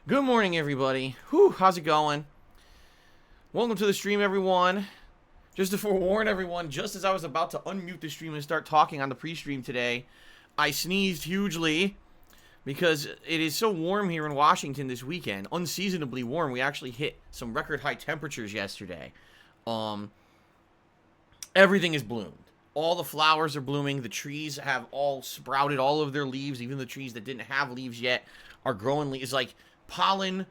Good morning, everybody. Whew, how's it going? Welcome to the stream, everyone. Just to forewarn everyone, just as I was about to unmute the stream and start talking on the pre-stream today, I sneezed hugely because it is so warm here in Washington this weekend. Unseasonably warm. We actually hit some record high temperatures yesterday. Everything is bloomed. All the flowers are blooming. The trees have all sprouted all of their leaves. Even the trees that didn't have leaves yet are growing leaves. It's like pollen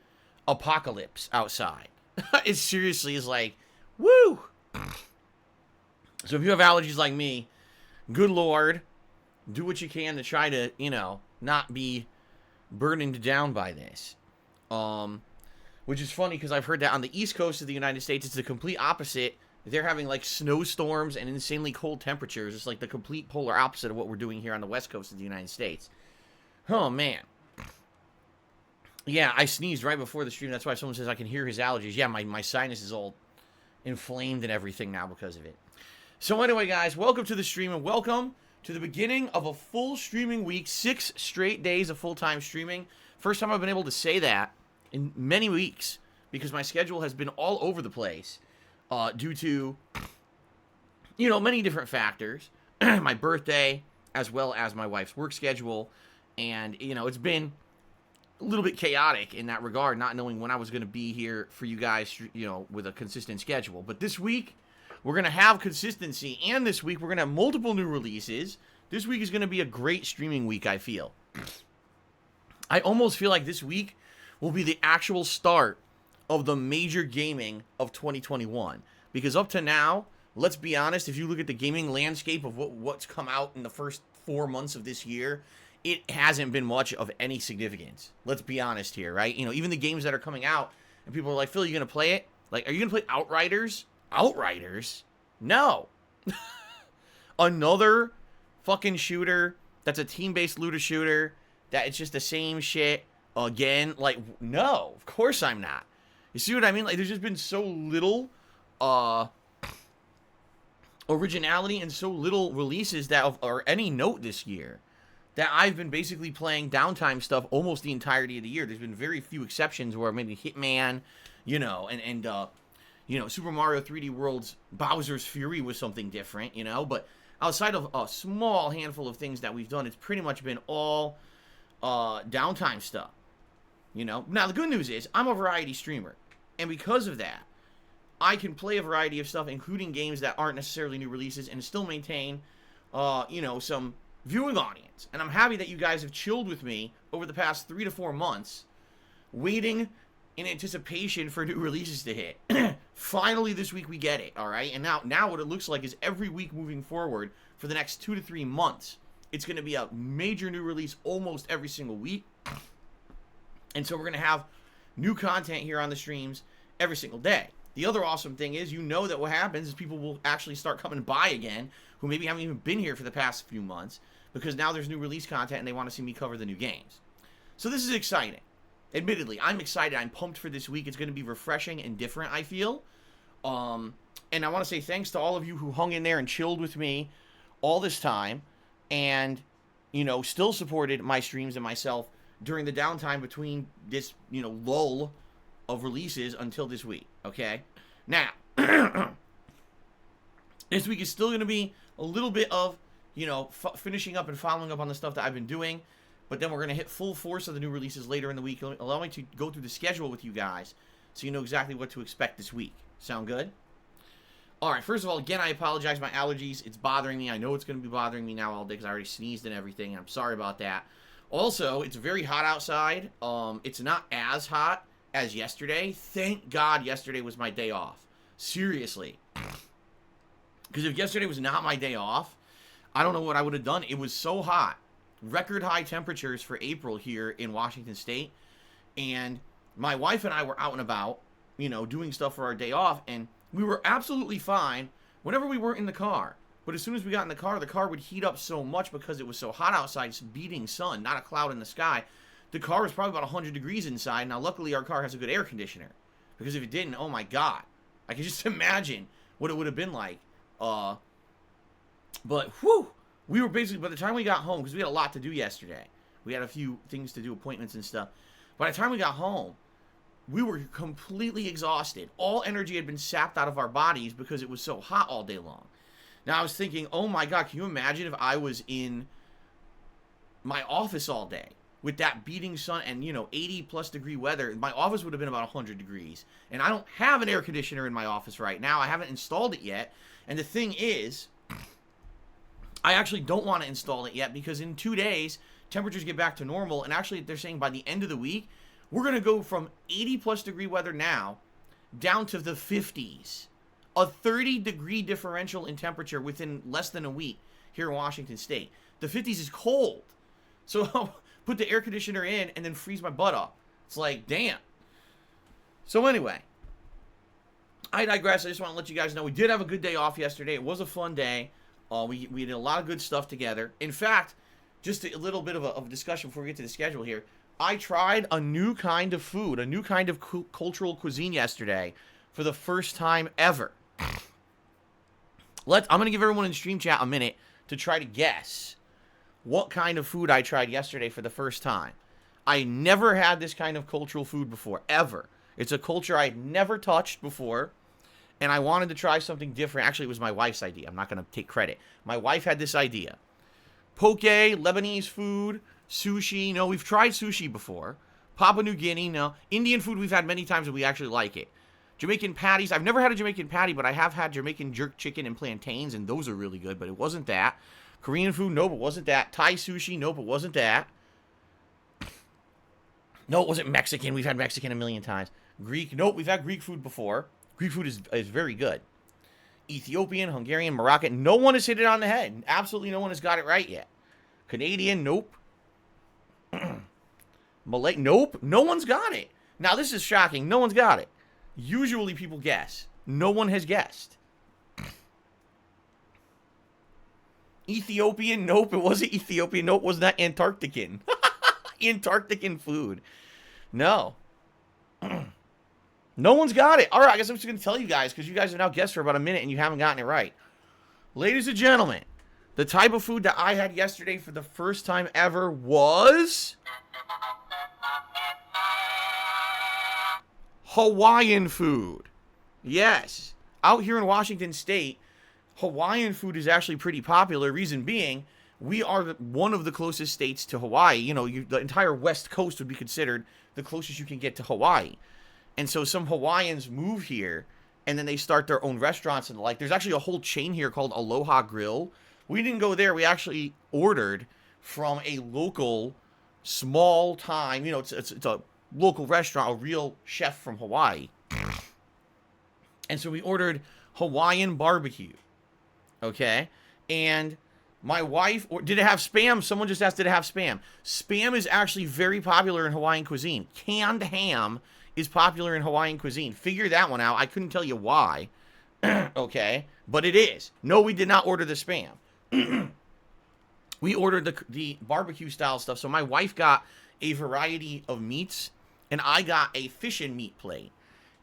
apocalypse outside. It seriously is like, woo! So if you have allergies like me, good Lord, do what you can to try to, not be burdened down by this. Which is funny because I've heard that on the East Coast of the United States, it's the complete opposite. They're having like snowstorms and insanely cold temperatures. It's like the complete polar opposite of what we're doing here on the West Coast of the United States. Oh, man. Yeah, I sneezed right before the stream. That's why someone says I can hear his allergies. Yeah, my sinus is all inflamed and everything now because of it. So anyway, guys, welcome to the stream and welcome to the beginning of a full streaming week. 6 straight days of full-time streaming. First time I've been able to say that in many weeks because my schedule has been all over the place due to, many different factors. My birthday as well as my wife's work schedule. And, it's been a little bit chaotic in that regard, not knowing when I was going to be here for you guys, with a consistent schedule. But this week, we're going to have consistency, and this week, we're going to have multiple new releases. This week is going to be a great streaming week, I feel. I almost feel like this week will be the actual start of the major gaming of 2021. Because up to now, let's be honest, if you look at the gaming landscape of what's come out in the first 4 months of this year, it hasn't been much of any significance. Let's be honest here, right? Even the games that are coming out, and people are like, Phil, you going to play it? Like, are you going to play Outriders? Outriders? No. Another fucking shooter that's a team-based looter shooter that it's just the same shit again. Like, no, of course I'm not. You see what I mean? Like, there's just been so little originality and so little releases that are any note this year that I've been basically playing downtime stuff almost the entirety of the year. There's been very few exceptions where maybe Hitman, and Super Mario 3D World's Bowser's Fury was something different, but outside of a small handful of things that we've done, it's pretty much been all downtime stuff, Now, the good news is I'm a variety streamer, and because of that, I can play a variety of stuff, including games that aren't necessarily new releases, and still maintain, some viewing audience. And I'm happy that you guys have chilled with me over the past 3 to 4 months, waiting in anticipation for new releases to hit. Finally, this week we get it, all right? And now what it looks like is every week moving forward for the next 2 to 3 months, it's going to be a major new release almost every single week. And so we're going to have new content here on the streams every single day. The other awesome thing is, that what happens is people will actually start coming by again who maybe haven't even been here for the past few months because now there's new release content and they want to see me cover the new games. So this is exciting. Admittedly, I'm excited. I'm pumped for this week. It's going to be refreshing and different, I feel. And I want to say thanks to all of you who hung in there and chilled with me all this time and, still supported my streams and myself during the downtime between this, lull of releases until this week, okay? Now, this week is still going to be a little bit of, finishing up and following up on the stuff that I've been doing, but then we're going to hit full force of the new releases later in the week. Allow me to go through the schedule with you guys so you know exactly what to expect this week. Sound good? All right, first of all, again, I apologize. My allergies, it's bothering me. I know it's going to be bothering me now all day because I already sneezed and everything. I'm sorry about that. Also, it's very hot outside. It's not as hot as yesterday. Thank God yesterday was my day off. Seriously. Because if yesterday was not my day off, I don't know what I would have done. It was so hot. Record high temperatures for April here in Washington State. And my wife and I were out and about, doing stuff for our day off. And we were absolutely fine whenever we weren't in the car. But as soon as we got in the car would heat up so much because it was so hot outside. It's beating sun, not a cloud in the sky. The car was probably about 100 degrees inside. Now, luckily, our car has a good air conditioner. Because if it didn't, oh my God. I can just imagine what it would have been like. But, whew, by the time we got home, because we had a lot to do yesterday. We had a few things to do, appointments and stuff. By the time we got home, we were completely exhausted. All energy had been sapped out of our bodies because it was so hot all day long. Now I was thinking, oh my God, can you imagine if I was in my office all day with that beating sun and, 80 plus degree weather? My office would have been about 100 degrees. And I don't have an air conditioner in my office right now. I haven't installed it yet. And the thing is, I actually don't want to install it yet because in 2 days, temperatures get back to normal. And actually, they're saying by the end of the week, we're going to go from 80 plus degree weather now down to the 50s. A 30 degree differential in temperature within less than a week here in Washington State. The 50s is cold. So I'll put the air conditioner in and then freeze my butt off. It's like, damn. So anyway, I digress. I just want to let you guys know we did have a good day off yesterday. It was a fun day. We did a lot of good stuff together. In fact, just a little bit of a discussion before we get to the schedule here. I tried a new kind of food, a new kind of cultural cuisine yesterday for the first time ever. I'm going to give everyone in stream chat a minute to try to guess what kind of food I tried yesterday for the first time. I never had this kind of cultural food before, ever. It's a culture I had never touched before, and I wanted to try something different. Actually, it was my wife's idea. I'm not going to take credit. My wife had this idea. Poke, Lebanese food, sushi. No, we've tried sushi before. Papua New Guinea, no. Indian food we've had many times and we actually like it. Jamaican patties. I've never had a Jamaican patty, but I have had Jamaican jerk chicken and plantains, and those are really good, but it wasn't that. Korean food, nope, it wasn't that. Thai sushi, nope, it wasn't that. No, it wasn't Mexican. We've had Mexican a million times. Greek, nope, we've had Greek food before. Greek food is very good. Ethiopian, Hungarian, Moroccan. No one has hit it on the head. Absolutely no one has got it right yet. Canadian, nope. Malay, nope. No one's got it. Now, this is shocking. No one's got it. Usually people guess. No one has guessed. Ethiopian, nope. It wasn't Ethiopian. Nope, it was not Antarctican. Antarctican food. No. No one's got it. All right, I guess I'm just going to tell you guys because you guys have now guessed for about a minute and you haven't gotten it right. Ladies and gentlemen, the type of food that I had yesterday for the first time ever was Hawaiian food. Yes. Out here in Washington State, Hawaiian food is actually pretty popular. Reason being, we are one of the closest states to Hawaii. The entire West Coast would be considered the closest you can get to Hawaii. And so some Hawaiians move here, and then they start their own restaurants and the like. There's actually a whole chain here called Aloha Grill. We didn't go there. We actually ordered from a local, small-time, it's a local restaurant, a real chef from Hawaii. And so we ordered Hawaiian barbecue, okay? And my wife, did it have Spam? Someone just asked, did it have Spam? Spam is actually very popular in Hawaiian cuisine. Canned ham is popular in Hawaiian cuisine. Figure that one out. I couldn't tell you why, okay? But it is. No, we did not order the Spam. We ordered the barbecue-style stuff. So my wife got a variety of meats, and I got a fish and meat plate.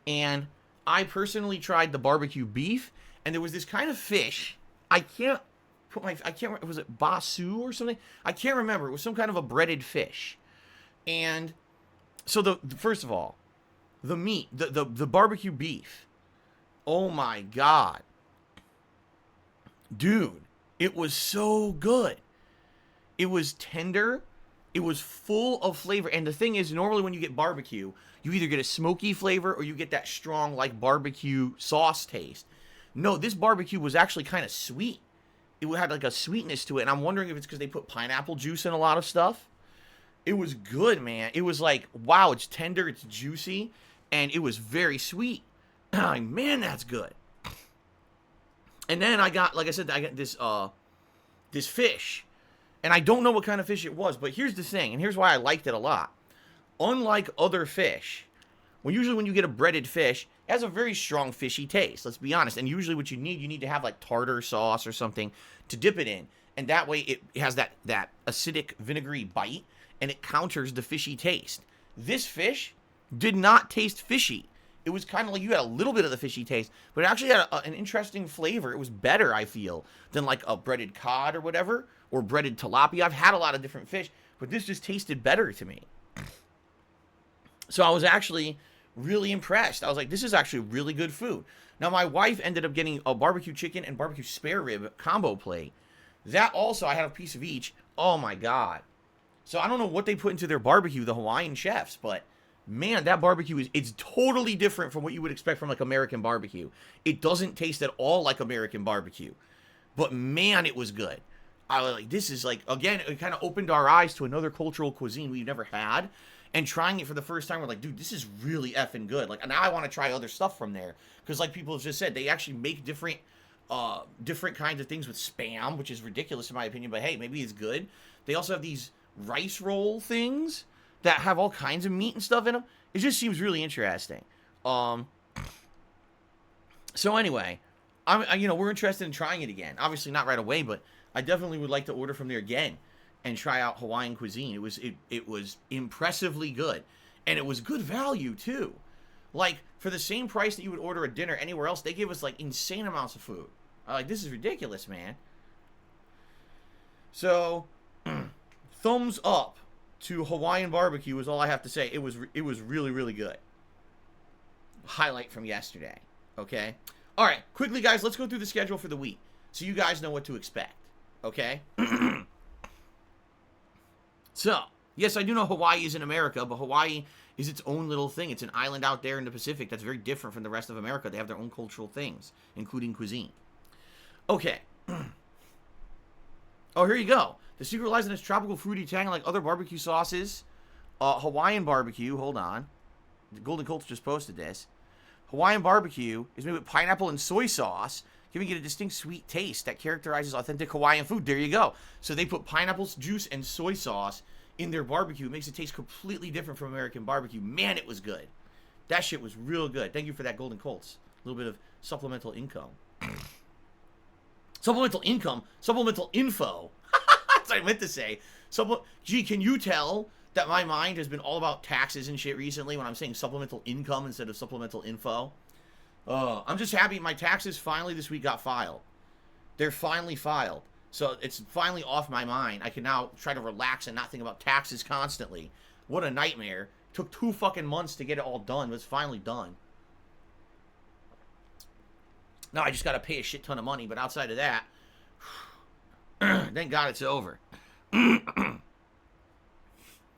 And I personally tried the barbecue beef, and there was this kind of fish. I can't remember, was it basu or something? I can't remember. It was some kind of a breaded fish. And so first of all, the meat, the barbecue beef. Oh my God. Dude, it was so good. It was tender. It was full of flavor. And the thing is, normally when you get barbecue, you either get a smoky flavor or you get that strong, like, barbecue sauce taste. No, this barbecue was actually kind of sweet. It had, like, a sweetness to it. And I'm wondering if it's because they put pineapple juice in a lot of stuff. It was good, man. It was like, wow, it's tender, it's juicy, and it was very sweet. Man, that's good. And then I got this fish. And I don't know what kind of fish it was, but here's the thing, and here's why I liked it a lot. Unlike other fish, usually when you get a breaded fish, it has a very strong fishy taste, let's be honest. And usually what you need to have like tartar sauce or something to dip it in. And that way it has that acidic, vinegary bite, and it counters the fishy taste. This fish did not taste fishy. It was kind of like you had a little bit of the fishy taste, but it actually had an interesting flavor. It was better, I feel, than like a breaded cod or whatever, or breaded tilapia. I've had a lot of different fish, but this just tasted better to me. So I was actually really impressed. I was like, this is actually really good food. Now, my wife ended up getting a barbecue chicken and barbecue spare rib combo plate. That also, I had a piece of each. Oh my God. So I don't know what they put into their barbecue, the Hawaiian chefs, but man, that barbecue it's totally different from what you would expect from like American barbecue. It doesn't taste at all like American barbecue. But man, it was good. I was like, this is like, again, it kind of opened our eyes to another cultural cuisine we've never had. And trying it for the first time, we're like, dude, this is really effing good. Like, now I want to try other stuff from there. Because like people have just said, they actually make different kinds of things with Spam, which is ridiculous in my opinion. But hey, maybe it's good. They also have these rice roll things that have all kinds of meat and stuff in them. It just seems really interesting. So anyway, we're interested in trying it again. Obviously not right away, but I definitely would like to order from there again and try out Hawaiian cuisine. It was impressively good, and it was good value too. Like for the same price that you would order a dinner anywhere else, they gave us like insane amounts of food. I'm like, this is ridiculous, man. So, thumbs up to Hawaiian barbecue is all I have to say. It was really, really good. Highlight from yesterday. Okay. All right, quickly, guys, let's go through the schedule for the week so you guys know what to expect. Okay. So, yes, I do know Hawaii is in America, but Hawaii is its own little thing. It's an island out there in the Pacific that's very different from the rest of America. They have their own cultural things, including cuisine. Okay. Oh, here you go. The secret lies in its tropical fruity tang like other barbecue sauces. Hawaiian barbecue, hold on. The Golden Colts just posted this. Hawaiian barbecue is made with pineapple and soy sauce, giving it a distinct sweet taste that characterizes authentic Hawaiian food. There you go. So they put pineapple juice and soy sauce in their barbecue. It makes it taste completely different from American barbecue. Man, it was good. That shit was real good. Thank you for that, Golden Colts. A little bit of supplemental income. Supplemental income? Supplemental info. That's what I meant to say. Gee, can you tell that my mind has been all about taxes and shit recently when I'm saying supplemental income instead of supplemental info? I'm just happy my taxes finally this week got filed. They're finally filed. So it's finally off my mind. I can now try to relax and not think about taxes constantly. What a nightmare. Took 2 fucking months to get it all done, but it's finally done. Now I just got to pay a shit ton of money, but outside of that, thank God it's over.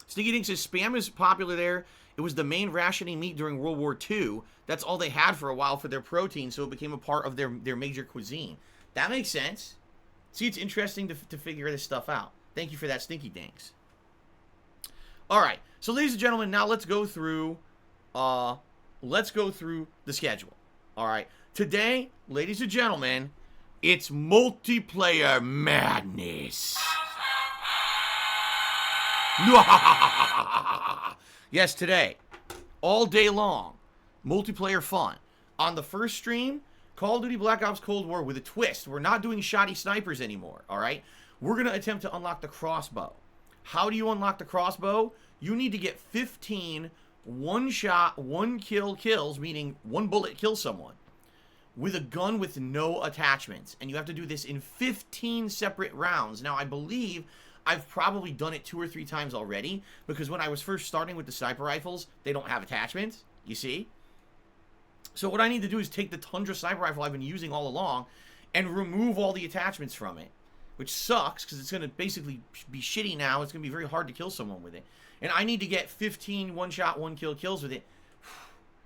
Stinky Dink says Spam is popular there. It was the main rationing meat during World War II. That's all they had for a while for their protein, so it became a part of their major cuisine. That makes sense. See, it's interesting to figure this stuff out. Thank you for that, Stinky Dinks. All right, so ladies and gentlemen, now let's go through the schedule. All right, today, ladies and gentlemen, it's multiplayer madness. Yes, today, all day long, multiplayer fun. On the first stream, Call of Duty Black Ops Cold War with a twist. We're not doing shoddy snipers anymore, all right? We're going to attempt to unlock the crossbow. How do you unlock the crossbow? You need to get 15 one-shot, one-kill kills, meaning one bullet kills someone, with a gun with no attachments. And you have to do this in 15 separate rounds. Now, I believe I've probably done it 2 or 3 times already, because when I was first starting with the sniper rifles, they don't have attachments, you see? So what I need to do is take the Tundra sniper rifle I've been using all along and remove all the attachments from it, which sucks because it's going to basically be shitty now. It's going to be very hard to kill someone with it. And I need to get 15 one-shot, one-kill kills with it.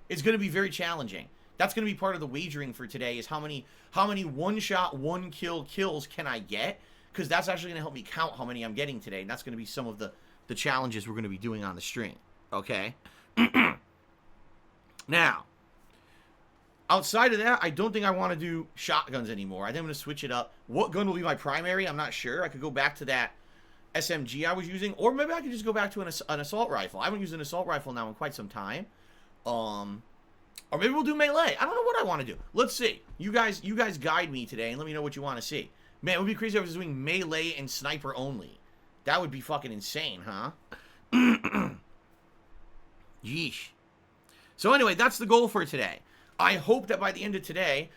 It's going to be very challenging. That's going to be part of the wagering for today is how many one-shot, one-kill kills can I get? Because that's actually going to help me count how many I'm getting today. And that's going to be some of the challenges we're going to be doing on the stream. Okay? Now, outside of that, I don't think I want to do shotguns anymore. I think I'm going to switch it up. What gun will be my primary? I'm not sure. I could go back to that SMG I was using. Or maybe I could just go back to an assault rifle. I haven't used an assault rifle now in quite some time. Or maybe we'll do melee. I don't know what I want to do. Let's see. You guys guide me today and let me know what you want to see. Man, it would be crazy if I was doing melee and sniper only. That would be fucking insane, huh? Yeesh. So anyway, that's the goal for today. I hope that by the end of today,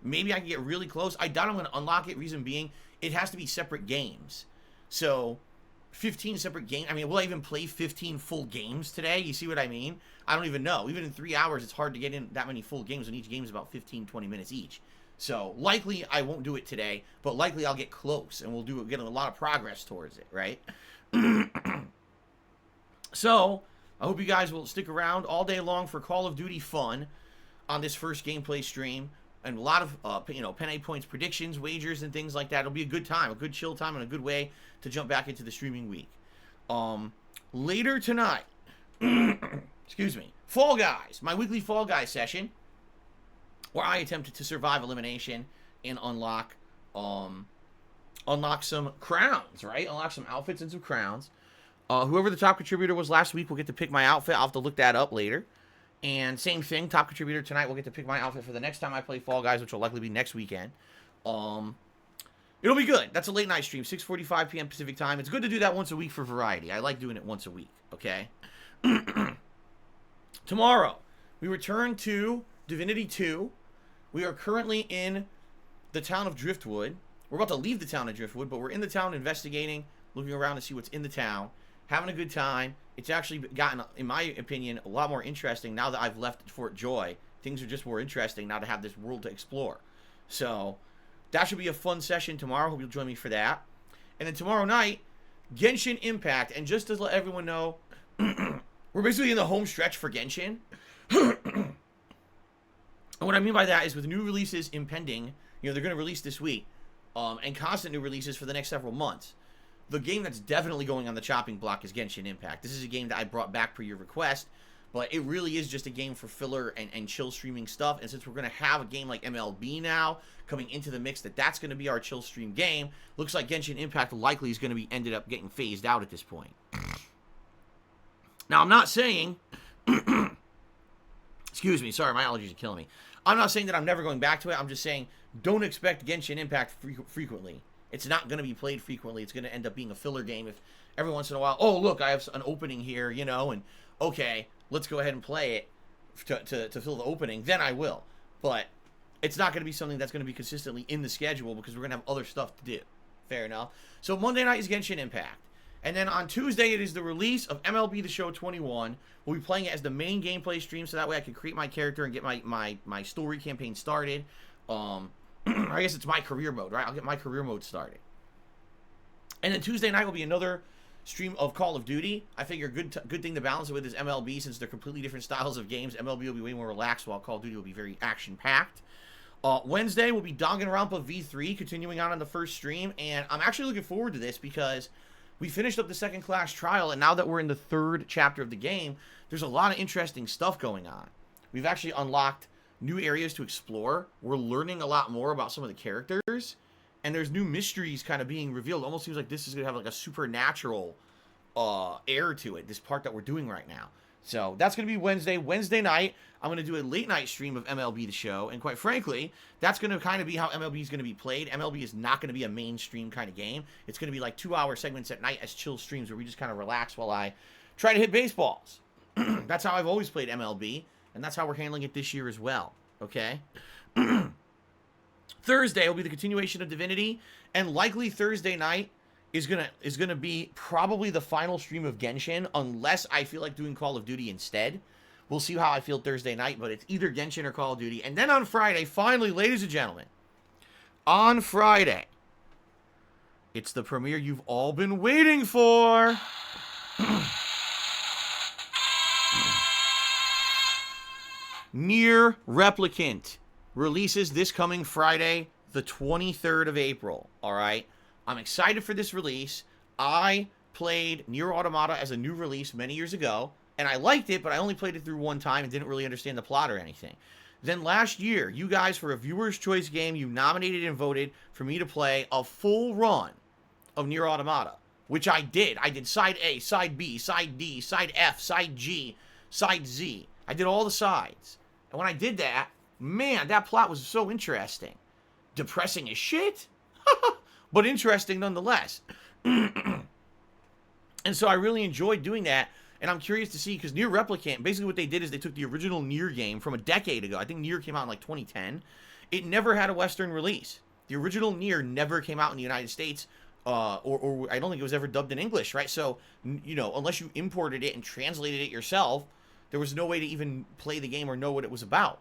maybe I can get really close. I doubt I'm going to unlock it. Reason being, it has to be separate games. So 15 separate games. I mean, will I even play 15 full games today? You see what I mean? I don't even know. Even in 3 hours, it's hard to get in that many full games, and each game is about 15, 20 minutes each. So likely I won't do it today, but likely I'll get close, and we'll get a lot of progress towards it, right? So I hope you guys will stick around all day long for Call of Duty fun on this first gameplay stream, and a lot of Pen A Points predictions, wagers, and things like that. It'll be a good time, a good chill time, and a good way to jump back into the streaming week. Later tonight, excuse me, Fall Guys, my weekly Fall Guys session, where I attempted to survive elimination and unlock some crowns, right? Unlock some outfits and some crowns. Whoever the top contributor was last week will get to pick my outfit. I'll have to look that up later. And same thing, top contributor tonight will get to pick my outfit for the next time I play Fall Guys, which will likely be next weekend. It'll be good. That's a late night stream, 6:45 p.m. Pacific time. It's good to do that once a week for variety. I like doing it once a week, okay? Tomorrow, we return to Divinity 2. We are currently in the town of Driftwood. We're about to leave the town of Driftwood, but we're in the town investigating, looking around to see what's in the town, having a good time. It's actually gotten, in my opinion, a lot more interesting now that I've left Fort Joy. Things are just more interesting now to have this world to explore. So that should be a fun session tomorrow. Hope you'll join me for that. And then tomorrow night, Genshin Impact. And just to let everyone know, we're basically in the home stretch for Genshin. And what I mean by that is with new releases impending, they're going to release this week, and constant new releases for the next several months. The game that's definitely going on the chopping block is Genshin Impact. This is a game that I brought back per your request, but it really is just a game for filler and chill streaming stuff. And since we're going to have a game like MLB now coming into the mix, that's going to be our chill stream game, looks like Genshin Impact likely is going to be ended up getting phased out at this point. Now, I'm not saying... Excuse me, sorry, my allergies are killing me. I'm not saying that I'm never going back to it. I'm just saying don't expect Genshin Impact frequently. It's not going to be played frequently. It's going to end up being a filler game if every once in a while, oh, look, I have an opening here, and okay, let's go ahead and play it to fill the opening. Then I will. But it's not going to be something that's going to be consistently in the schedule because we're going to have other stuff to do. Fair enough. So Monday night is Genshin Impact. And then on Tuesday, it is the release of MLB The Show 21. We'll be playing it as the main gameplay stream, so that way I can create my character and get my story campaign started. I guess it's my career mode, right? I'll get my career mode started. And then Tuesday night will be another stream of Call of Duty. I figure good thing to balance it with is MLB, since they're completely different styles of games. MLB will be way more relaxed, while Call of Duty will be very action-packed. Wednesday will be Danganronpa V3, continuing on the first stream. And I'm actually looking forward to this because... we finished up the second class trial, and now that we're in the third chapter of the game, there's a lot of interesting stuff going on. We've actually unlocked new areas to explore. We're learning a lot more about some of the characters, and there's new mysteries kind of being revealed. It almost seems like this is going to have like a supernatural air to it, this part that we're doing right now. So that's going to be Wednesday. Wednesday night, I'm going to do a late night stream of MLB The Show. And quite frankly, that's going to kind of be how MLB is going to be played. MLB is not going to be a mainstream kind of game. It's going to be like 2-hour segments at night as chill streams where we just kind of relax while I try to hit baseballs. That's how I've always played MLB. And that's how we're handling it this year as well. Okay? Thursday will be the continuation of Divinity. And likely Thursday night is gonna be probably the final stream of Genshin, unless I feel like doing Call of Duty instead. We'll see how I feel Thursday night, but it's either Genshin or Call of Duty. And then on Friday, finally, ladies and gentlemen, on Friday, it's the premiere you've all been waiting for. Nier Replicant releases this coming Friday, the 23rd of April, all right? I'm excited for this release. I played Nier Automata as a new release many years ago, and I liked it, but I only played it through one time and didn't really understand the plot or anything. Then last year, you guys, for a viewer's choice game, you nominated and voted for me to play a full run of Nier Automata, which I did. I did Side A, Side B, Side D, Side F, Side G, Side Z. I did all the sides. And when I did that, man, that plot was so interesting. Depressing as shit, but interesting nonetheless. And so I really enjoyed doing that. And I'm curious to see, because Nier Replicant, basically what they did is they took the original Nier game from a decade ago. I think Nier came out in like 2010. It never had a Western release. The original Nier never came out in the United States or I don't think it was ever dubbed in English, right? So, you know, unless you imported it and translated it yourself, there was no way to even play the game or know what it was about.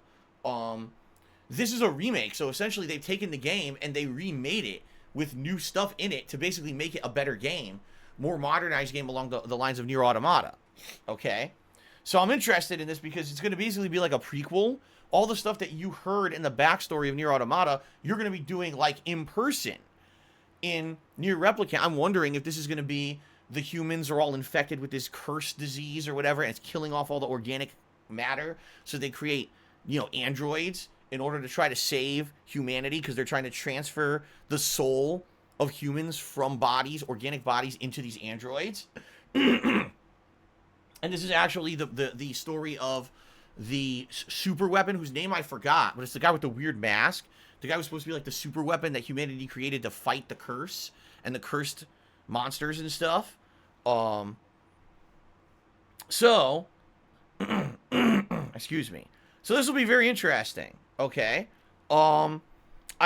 This is a remake, so essentially they've taken the game and they remade it with new stuff in it to basically make it a better game, more modernized game along the lines of Nier Automata. Okay? So I'm interested in this because it's going to basically be like a prequel. All the stuff that you heard in the backstory of Nier Automata, you're going to be doing like in person in Nier Replicant. I'm wondering if this is going to be the humans are all infected with this cursed disease or whatever, and it's killing off all the organic matter. So they create, you know, androids in order to try to save humanity because they're trying to transfer the soul of humans from bodies, organic bodies, into these androids. And this is actually the story of the super weapon whose name I forgot, but it's the guy with the weird mask. The guy was supposed to be like the super weapon that humanity created to fight the curse and the cursed monsters and stuff. So, excuse me. So this will be very interesting. Okay. I'm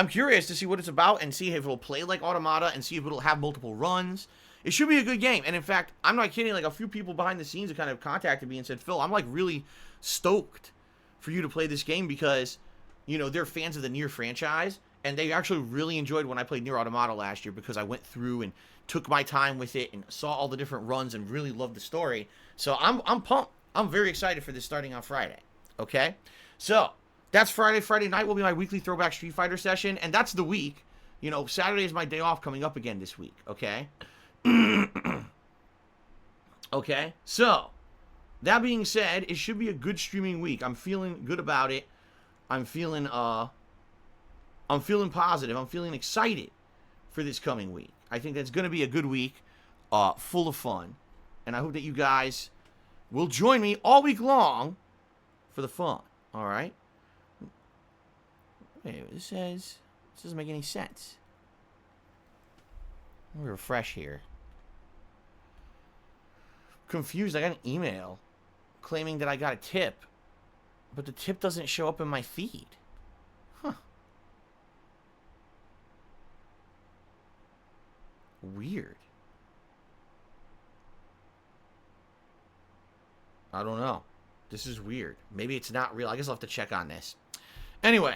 curious to see what it's about and see if it'll play like Automata and see if it'll have multiple runs. It should be a good game. And in fact, I'm not kidding. Like a few people behind the scenes have kind of contacted me and said, Phil, I'm like really stoked for you to play this game because, you know, they're fans of the Nier franchise. And they actually really enjoyed when I played Nier Automata last year because I went through and took my time with it and saw all the different runs and really loved the story. So I'm pumped. I'm very excited for this starting on Friday. Okay? So, that's Friday. Friday night will be my weekly Throwback Street Fighter session. And that's the week. You know, Saturday is my day off coming up again this week. Okay? Okay? So, that being said, it should be a good streaming week. I'm feeling good about it. I'm feeling positive. I'm feeling excited for this coming week. I think that's going to be a good week, full of fun. And I hope that you guys will join me all week long for the fun. All right? Wait, this doesn't make any sense. Let me refresh here. Confused. I got an email claiming that I got a tip, but the tip doesn't show up in my feed. Huh. Weird. I don't know. This is weird. Maybe it's not real. I guess I'll have to check on this. Anyway,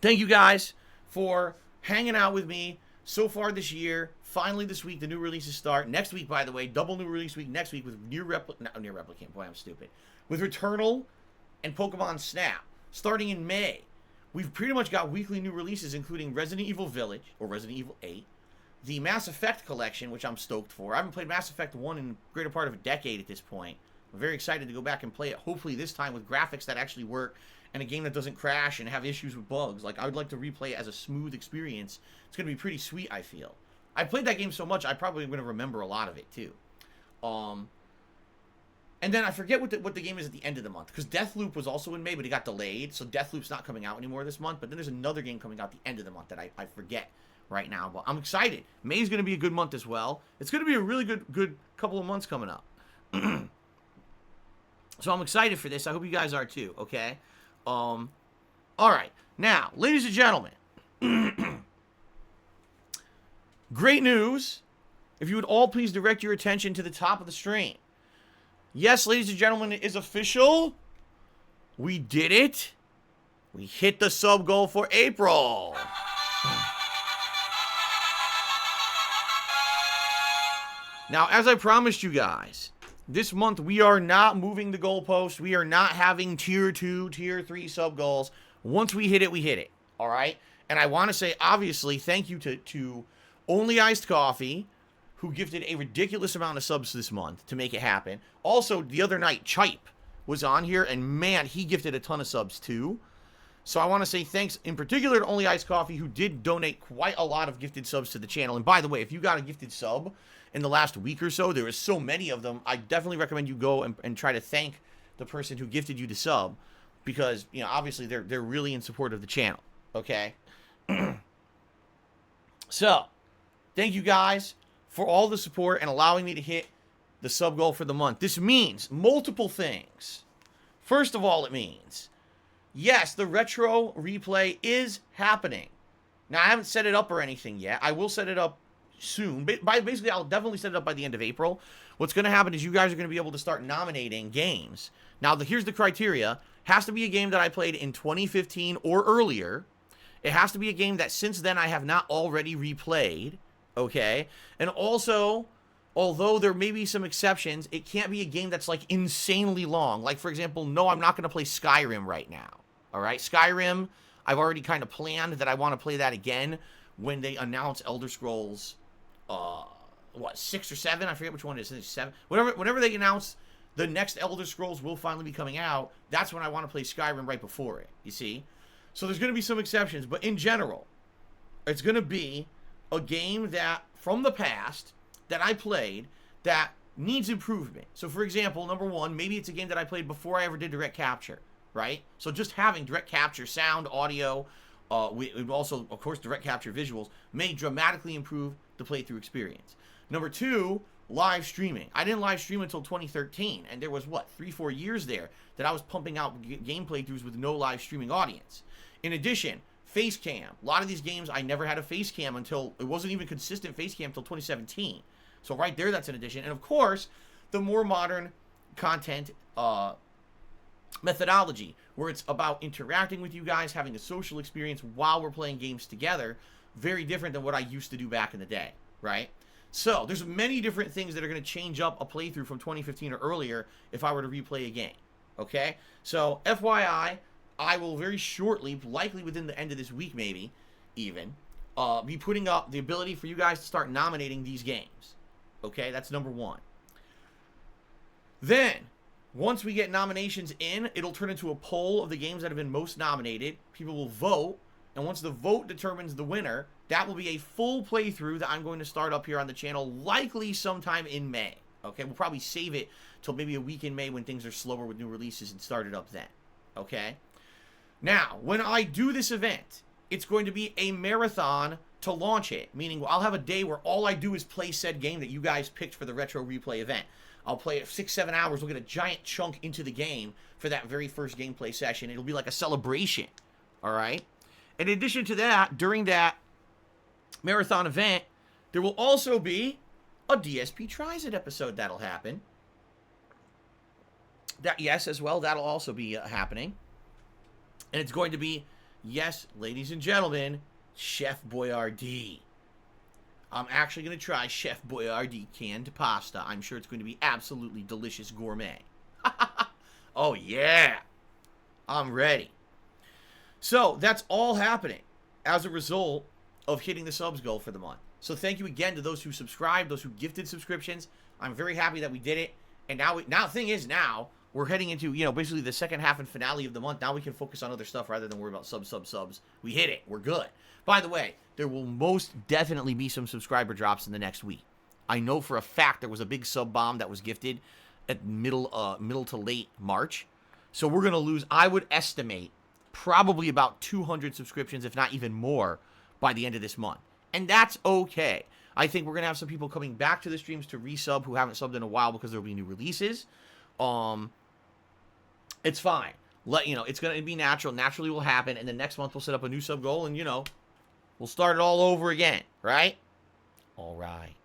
thank you guys for hanging out with me so far this year. Finally this week, the new releases start. Next week, by the way, double new release week next week with Nier Replicant. Boy, I'm stupid. With Returnal and Pokemon Snap. Starting in May, we've pretty much got weekly new releases, including Resident Evil Village, or Resident Evil 8, the Mass Effect Collection, which I'm stoked for. I haven't played Mass Effect 1 in the greater part of a decade at this point. I'm very excited to go back and play it, hopefully this time with graphics that actually work and a game that doesn't crash and have issues with bugs. Like, I would like to replay it as a smooth experience. It's going to be pretty sweet, I feel. I played that game so much, I probably am going to remember a lot of it, too. And then I forget what the game is at the end of the month, because Deathloop was also in May, but it got delayed, so Deathloop's not coming out anymore this month, but then there's another game coming out at the end of the month that I forget right now, but I'm excited. May's going to be a good month as well. It's going to be a really good couple of months coming up. So I'm excited for this. I hope you guys are too, okay? All right. Now, ladies and gentlemen, great news. If you would all please direct your attention to the top of the stream. Yes, ladies and gentlemen, it is official. We did it. We hit the sub goal for April. Now, as I promised you guys, this month we are not moving the goalpost. We are not having tier 2, tier 3 sub goals. Once we hit it, we hit it. All right? And I want to say, obviously, thank you to Only Iced Coffee, who gifted a ridiculous amount of subs this month to make it happen. Also, the other night, Chipe was on here, and man, he gifted a ton of subs too. So I want to say thanks in particular to Only Iced Coffee, who did donate quite a lot of gifted subs to the channel. And by the way, if you got a gifted sub in the last week or so, there was so many of them, I definitely recommend you go and try to thank the person who gifted you the sub, because, you know, obviously they're really in support of the channel, okay? So, thank you guys for all the support and allowing me to hit the sub goal for the month. This means multiple things. First of all, it means, yes, the retro replay is happening. Now, I haven't set it up or anything yet. I will set it up soon. Basically, I'll definitely set it up by the end of April. What's going to happen is you guys are going to be able to start nominating games. Now, here's the criteria. Has to be a game that I played in 2015 or earlier. It has to be a game that since then I have not already replayed, okay? And also, although there may be some exceptions, it can't be a game that's, like, insanely long. Like, for example, no, I'm not going to play Skyrim right now, all right? Skyrim, I've already kind of planned that I want to play that again when they announce Elder Scrolls, 6 or 7? I forget which one it is. I think it's 7. Whenever they announce the next Elder Scrolls will finally be coming out, that's when I want to play Skyrim right before it, you see? So there's going to be some exceptions, but in general, it's going to be a game that, from the past, that I played that needs improvement. So, for example, number one, maybe it's a game that I played before I ever did direct capture, right? So just having direct capture sound, audio, also, of course, direct capture visuals may dramatically improve the playthrough experience. Number two, live streaming. I didn't live stream until 2013, and there was, 3-4 years there that I was pumping out game playthroughs with no live streaming audience. In addition, face cam. A lot of these games, I never had a face cam until, it wasn't even consistent face cam until 2017. So right there, that's an addition. And of course, the more modern content methodology, where it's about interacting with you guys, having a social experience while we're playing games together, very different than what I used to do back in the day, right? So there's many different things that are going to change up a playthrough from 2015 or earlier if I were to replay a game, okay? So FYI, I will very shortly, likely within the end of this week maybe, even, be putting up the ability for you guys to start nominating these games. Okay, that's number one. Then, once we get nominations in, it'll turn into a poll of the games that have been most nominated. People will vote, and once the vote determines the winner, that will be a full playthrough that I'm going to start up here on the channel, likely sometime in May. Okay, we'll probably save it till maybe a week in May when things are slower with new releases and start it up then. Okay? Now, when I do this event, it's going to be a marathon to launch it, meaning I'll have a day where all I do is play said game that you guys picked for the Retro Replay event. I'll play it 6-7 hours. We'll get a giant chunk into the game for that very first gameplay session. It'll be like a celebration, all right? In addition to that, during that marathon event, there will also be a DSP Tries It episode that'll happen. Yes, as well, that'll also be happening. And it's going to be, yes, ladies and gentlemen, Chef Boyardee. I'm actually going to try Chef Boyardee canned pasta. I'm sure it's going to be absolutely delicious gourmet. Oh, yeah. I'm ready. So, that's all happening as a result of hitting the subs goal for the month. So, thank you again to those who subscribed, those who gifted subscriptions. I'm very happy that we did it. And now, the thing is now, we're heading into, basically the second half and finale of the month. Now we can focus on other stuff rather than worry about subs. We hit it. We're good. By the way, there will most definitely be some subscriber drops in the next week. I know for a fact there was a big sub bomb that was gifted at middle to late March. So we're going to lose, I would estimate, probably about 200 subscriptions, if not even more, by the end of this month. And that's okay. I think we're going to have some people coming back to the streams to resub who haven't subbed in a while because there will be new releases. It's fine. It's going to be natural. Naturally will happen. And then next month we'll set up a new sub goal and, we'll start it all over again. Right? All right.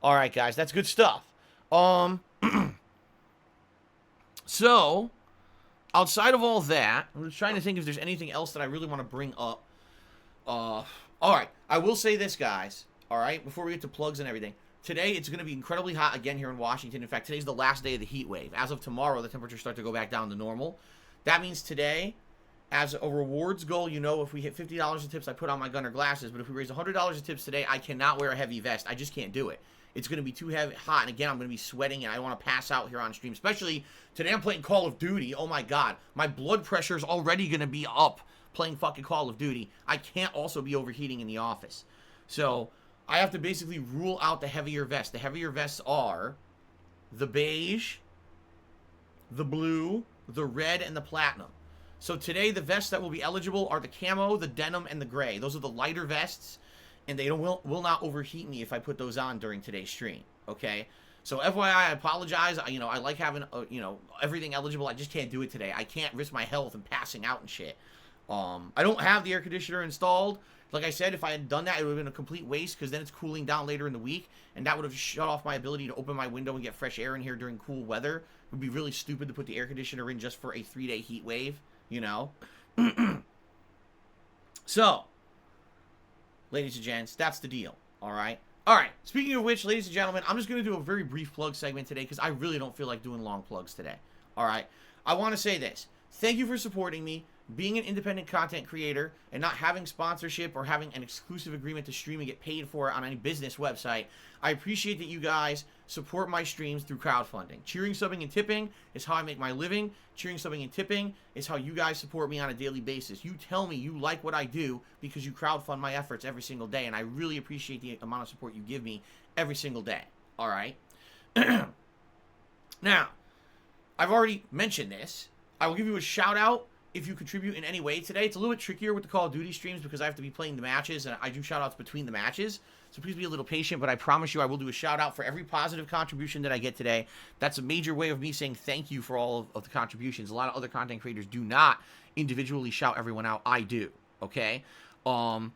All right, guys. That's good stuff. So, outside of all that, I'm just trying to think if there's anything else that I really want to bring up. All right. I will say this, guys. All right? Before we get to plugs and everything. Today, it's going to be incredibly hot again here in Washington. In fact, today's the last day of the heat wave. As of tomorrow, the temperatures start to go back down to normal. That means today, as a rewards goal, if we hit $50 in tips, I put on my Gunner glasses. But if we raise $100 in tips today, I cannot wear a heavy vest. I just can't do it. It's going to be too hot. And again, I'm going to be sweating, and I want to pass out here on stream. Especially today, I'm playing Call of Duty. Oh, my God. My blood pressure is already going to be up playing fucking Call of Duty. I can't also be overheating in the office. So I have to basically rule out the heavier vests. The heavier vests are the beige, the blue, the red, and the platinum. So today, the vests that will be eligible are the camo, the denim, and the gray. Those are the lighter vests, and they will not overheat me if I put those on during today's stream, okay? So FYI, I apologize. I like having, everything eligible. I just can't do it today. I can't risk my health and passing out and shit. I don't have the air conditioner installed. Like I said, if I had done that, it would have been a complete waste because then it's cooling down later in the week, and that would have shut off my ability to open my window and get fresh air in here during cool weather. It would be really stupid to put the air conditioner in just for a 3-day heat wave, you know? So, ladies and gents, that's the deal, all right? All right, speaking of which, ladies and gentlemen, I'm just going to do a very brief plug segment today because I really don't feel like doing long plugs today, all right? I want to say this. Thank you for supporting me. Being an independent content creator and not having sponsorship or having an exclusive agreement to stream and get paid for it on any business website, I appreciate that you guys support my streams through crowdfunding. Cheering, subbing, and tipping is how I make my living. Cheering, subbing, and tipping is how you guys support me on a daily basis. You tell me you like what I do because you crowdfund my efforts every single day, and I really appreciate the amount of support you give me every single day. All right? Now, I've already mentioned this. I will give you a shout out if you contribute in any way today. It's a little bit trickier with the Call of Duty streams because I have to be playing the matches, and I do shout-outs between the matches. So please be a little patient, but I promise you I will do a shout-out for every positive contribution that I get today. That's a major way of me saying thank you for all of the contributions. A lot of other content creators do not individually shout everyone out. I do, okay? You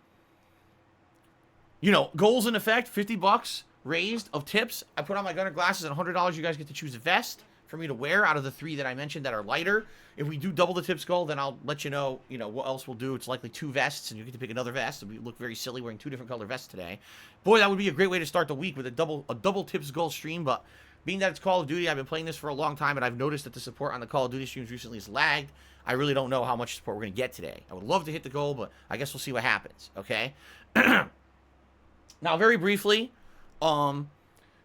know, goals in effect, $50 raised of tips. I put on my gunner glasses, and $100 you guys get to choose a vest for me to wear out of the 3 that I mentioned that are lighter. If we do double the tips goal, then I'll let you know, what else we'll do. It's likely 2 vests, and you get to pick another vest. We look very silly wearing 2 different color vests today. Boy, that would be a great way to start the week with a double tips goal stream, but being that it's Call of Duty, I've been playing this for a long time, and I've noticed that the support on the Call of Duty streams recently has lagged. I really don't know how much support we're going to get today. I would love to hit the goal, but I guess we'll see what happens, okay? Now, very briefly,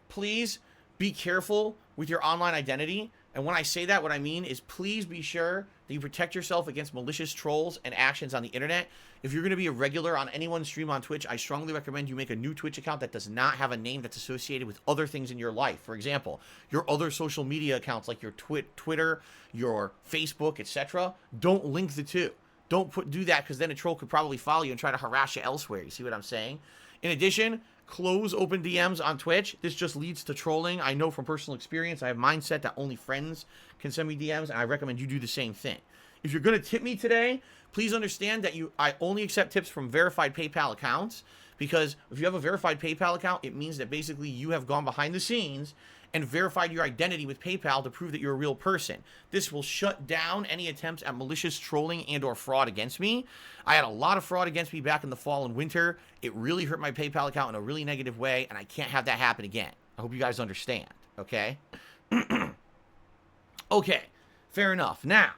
please be careful with your online identity. And when I say that, what I mean is please be sure that you protect yourself against malicious trolls and actions on the internet. If you're going to be a regular on anyone's stream on Twitch, I strongly recommend you make a new Twitch account that does not have a name that's associated with other things in your life. For example, your other social media accounts like your Twitter, your Facebook, etc. Don't link the two. Don't do that because then a troll could probably follow you and try to harass you elsewhere. You see what I'm saying? In addition, close open DMs on Twitch. This just leads to trolling. I know from personal experience. I have mindset that only friends can send me DMs, and I recommend you do the same thing. If you're going to tip me today, please understand that I only accept tips from verified PayPal accounts, because if you have a verified PayPal account, it means that basically you have gone behind the scenes and verified your identity with PayPal to prove that you're a real person. This will shut down any attempts at malicious trolling and or fraud against me. I had a lot of fraud against me back in the fall and winter. It really hurt my PayPal account in a really negative way, and I can't have that happen again. I hope you guys understand, okay? Okay, fair enough. Now,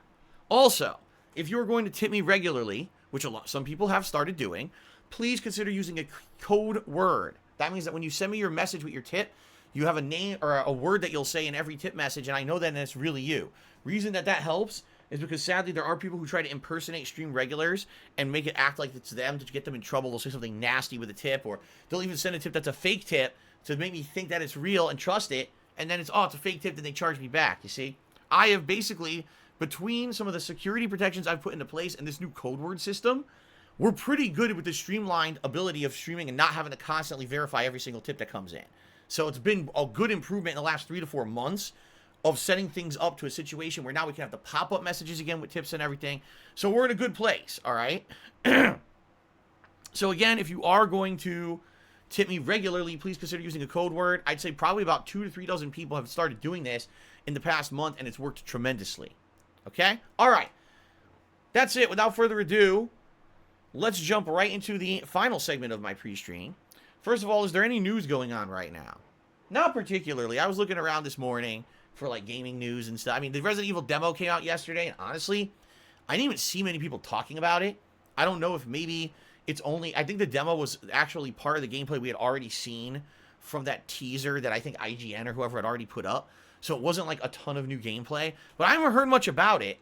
also, if you're going to tip me regularly, which some people have started doing, please consider using a code word. That means that when you send me your message with your tip, you have a name or a word that you'll say in every tip message, and I know that it's really you. Reason that helps is because sadly there are people who try to impersonate stream regulars and make it act like it's them to get them in trouble. They'll say something nasty with a tip, or they'll even send a tip that's a fake tip to make me think that it's real and trust it, and then it's a fake tip, then they charge me back, you see? I have basically, between some of the security protections I've put into place and this new code word system, we're pretty good with the streamlined ability of streaming and not having to constantly verify every single tip that comes in. So it's been a good improvement in the last 3 to 4 months of setting things up to a situation where now we can have the pop-up messages again with tips and everything. So we're in a good place, all right? So again, if you are going to tip me regularly, please consider using a code word. I'd say probably about 2 to 3 dozen people have started doing this in the past month, and it's worked tremendously. Okay? All right. That's it. Without further ado, let's jump right into the final segment of my pre-stream. First of all, is there any news going on right now? Not particularly. I was looking around this morning for like gaming news and stuff. I mean, the Resident Evil demo came out yesterday, and honestly, I didn't even see many people talking about it. I don't know if maybe it's only... I think the demo was actually part of the gameplay we had already seen from that teaser that I think IGN or whoever had already put up. So it wasn't like a ton of new gameplay. But I haven't heard much about it.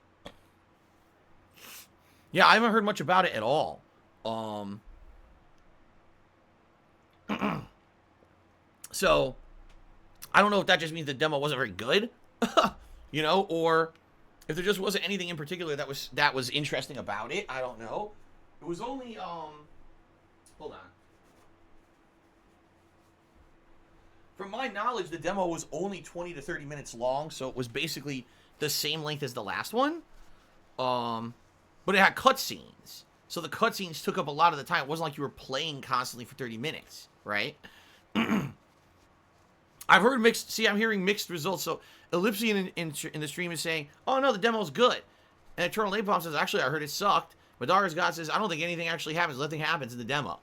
Yeah, I haven't heard much about it at all. So, I don't know if that just means the demo wasn't very good, you know, or if there just wasn't anything in particular that was interesting about it. I don't know. It was only, hold on. From my knowledge, the demo was only 20 to 30 minutes long, so it was basically the same length as the last one. But it had cutscenes. So the cutscenes took up a lot of the time. It wasn't like you were playing constantly for 30 minutes, right? I've heard mixed. See, I'm hearing mixed results. So Ellipsian in the stream is saying, "Oh no, the demo's good," and Eternal Napalm says, "Actually, I heard it sucked." Madara's God says, "I don't think anything actually happens. Nothing happens in the demo."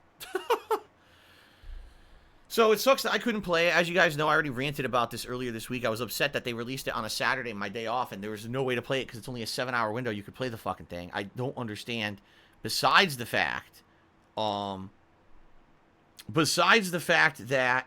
So it sucks that I couldn't play it. As you guys know, I already ranted about this earlier this week. I was upset that they released it on a Saturday, my day off, and there was no way to play it because it's only a 7-hour window. You could play the fucking thing. I don't understand. Besides the fact that,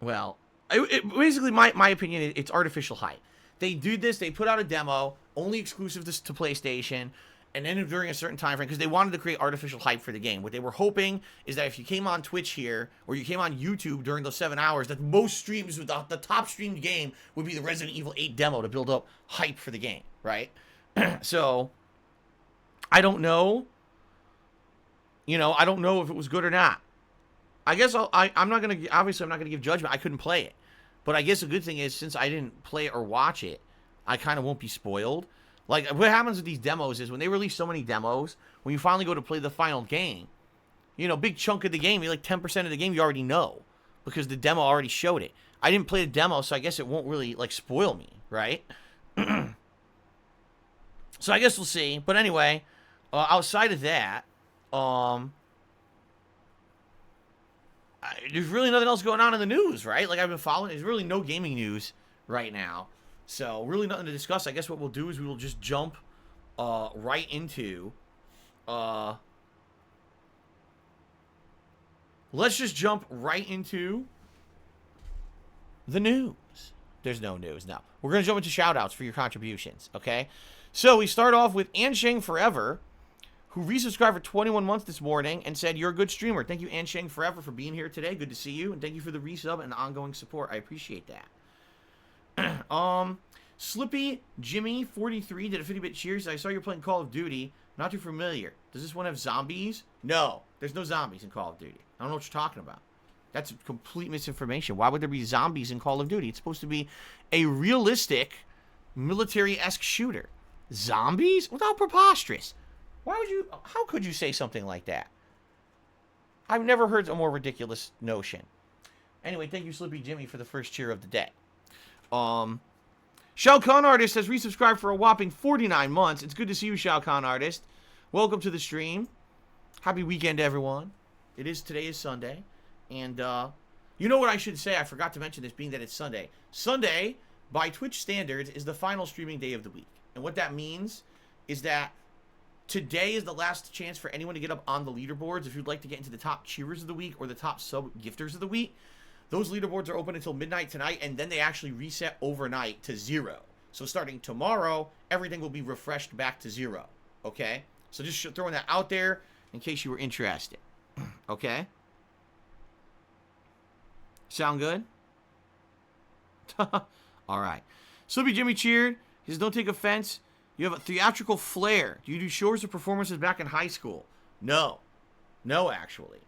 well, basically, my opinion, it's artificial hype. They do this, they put out a demo, only exclusive to PlayStation, and then during a certain time frame, because they wanted to create artificial hype for the game. What they were hoping is that if you came on Twitch here, or you came on YouTube during those 7 hours, that most streams, the top streamed game would be the Resident Evil 8 demo to build up hype for the game, right? So, I don't know. I don't know if it was good or not. I guess I'm not going to give judgment. I couldn't play it. But I guess the good thing is, since I didn't play it or watch it, I kind of won't be spoiled. Like, what happens with these demos is when they release so many demos, when you finally go to play the final game, big chunk of the game, like 10% of the game you already know because the demo already showed it. I didn't play the demo, so I guess it won't really, spoil me, right? So I guess we'll see. But anyway, outside of that, there's really nothing else going on in the news, right? Like, I've been following. There's really no gaming news right now. So, really nothing to discuss. I guess what we'll do is we will just jump right into... let's just jump right into the news. There's no news, no. We're going to jump into shout-outs for your contributions, okay? So, we start off with Ansheng Forever, who resubscribed for 21 months this morning and said, "You're a good streamer. Thank you, Ansheng Forever, for being here today. Good to see you. And thank you for the resub and the ongoing support. I appreciate that." Slippy Jimmy 43 did a 50-bit cheers. "I saw you're playing Call of Duty. Not too familiar. Does this one have zombies?" No, there's no zombies in Call of Duty. I don't know what you're talking about. That's complete misinformation. Why would there be zombies in Call of Duty? It's supposed to be a realistic, military-esque shooter. Zombies? Well, how preposterous. How could you say something like that? I've never heard a more ridiculous notion. Anyway, thank you, Slippy Jimmy, for the first cheer of the day. Shao Kahn Artist has resubscribed for a whopping 49 months. It's good to see you, Shao Kahn Artist. Welcome to the stream. Happy weekend, everyone. Today is Sunday. And, you know what I should say? I forgot to mention this, being that it's Sunday. Sunday, by Twitch standards, is the final streaming day of the week. And what that means is that today is the last chance for anyone to get up on the leaderboards. If you'd like to get into the top cheerers of the week or the top sub-gifters of the week, those leaderboards are open until midnight tonight, and then they actually reset overnight to 0. So starting tomorrow, everything will be refreshed back to 0. Okay? So just throwing that out there in case you were interested. Okay? Sound good? All right. Slippy Jimmy cheered. He says, "Don't take offense. You have a theatrical flair. Do you do shows or performances back in high school?" No. No, actually.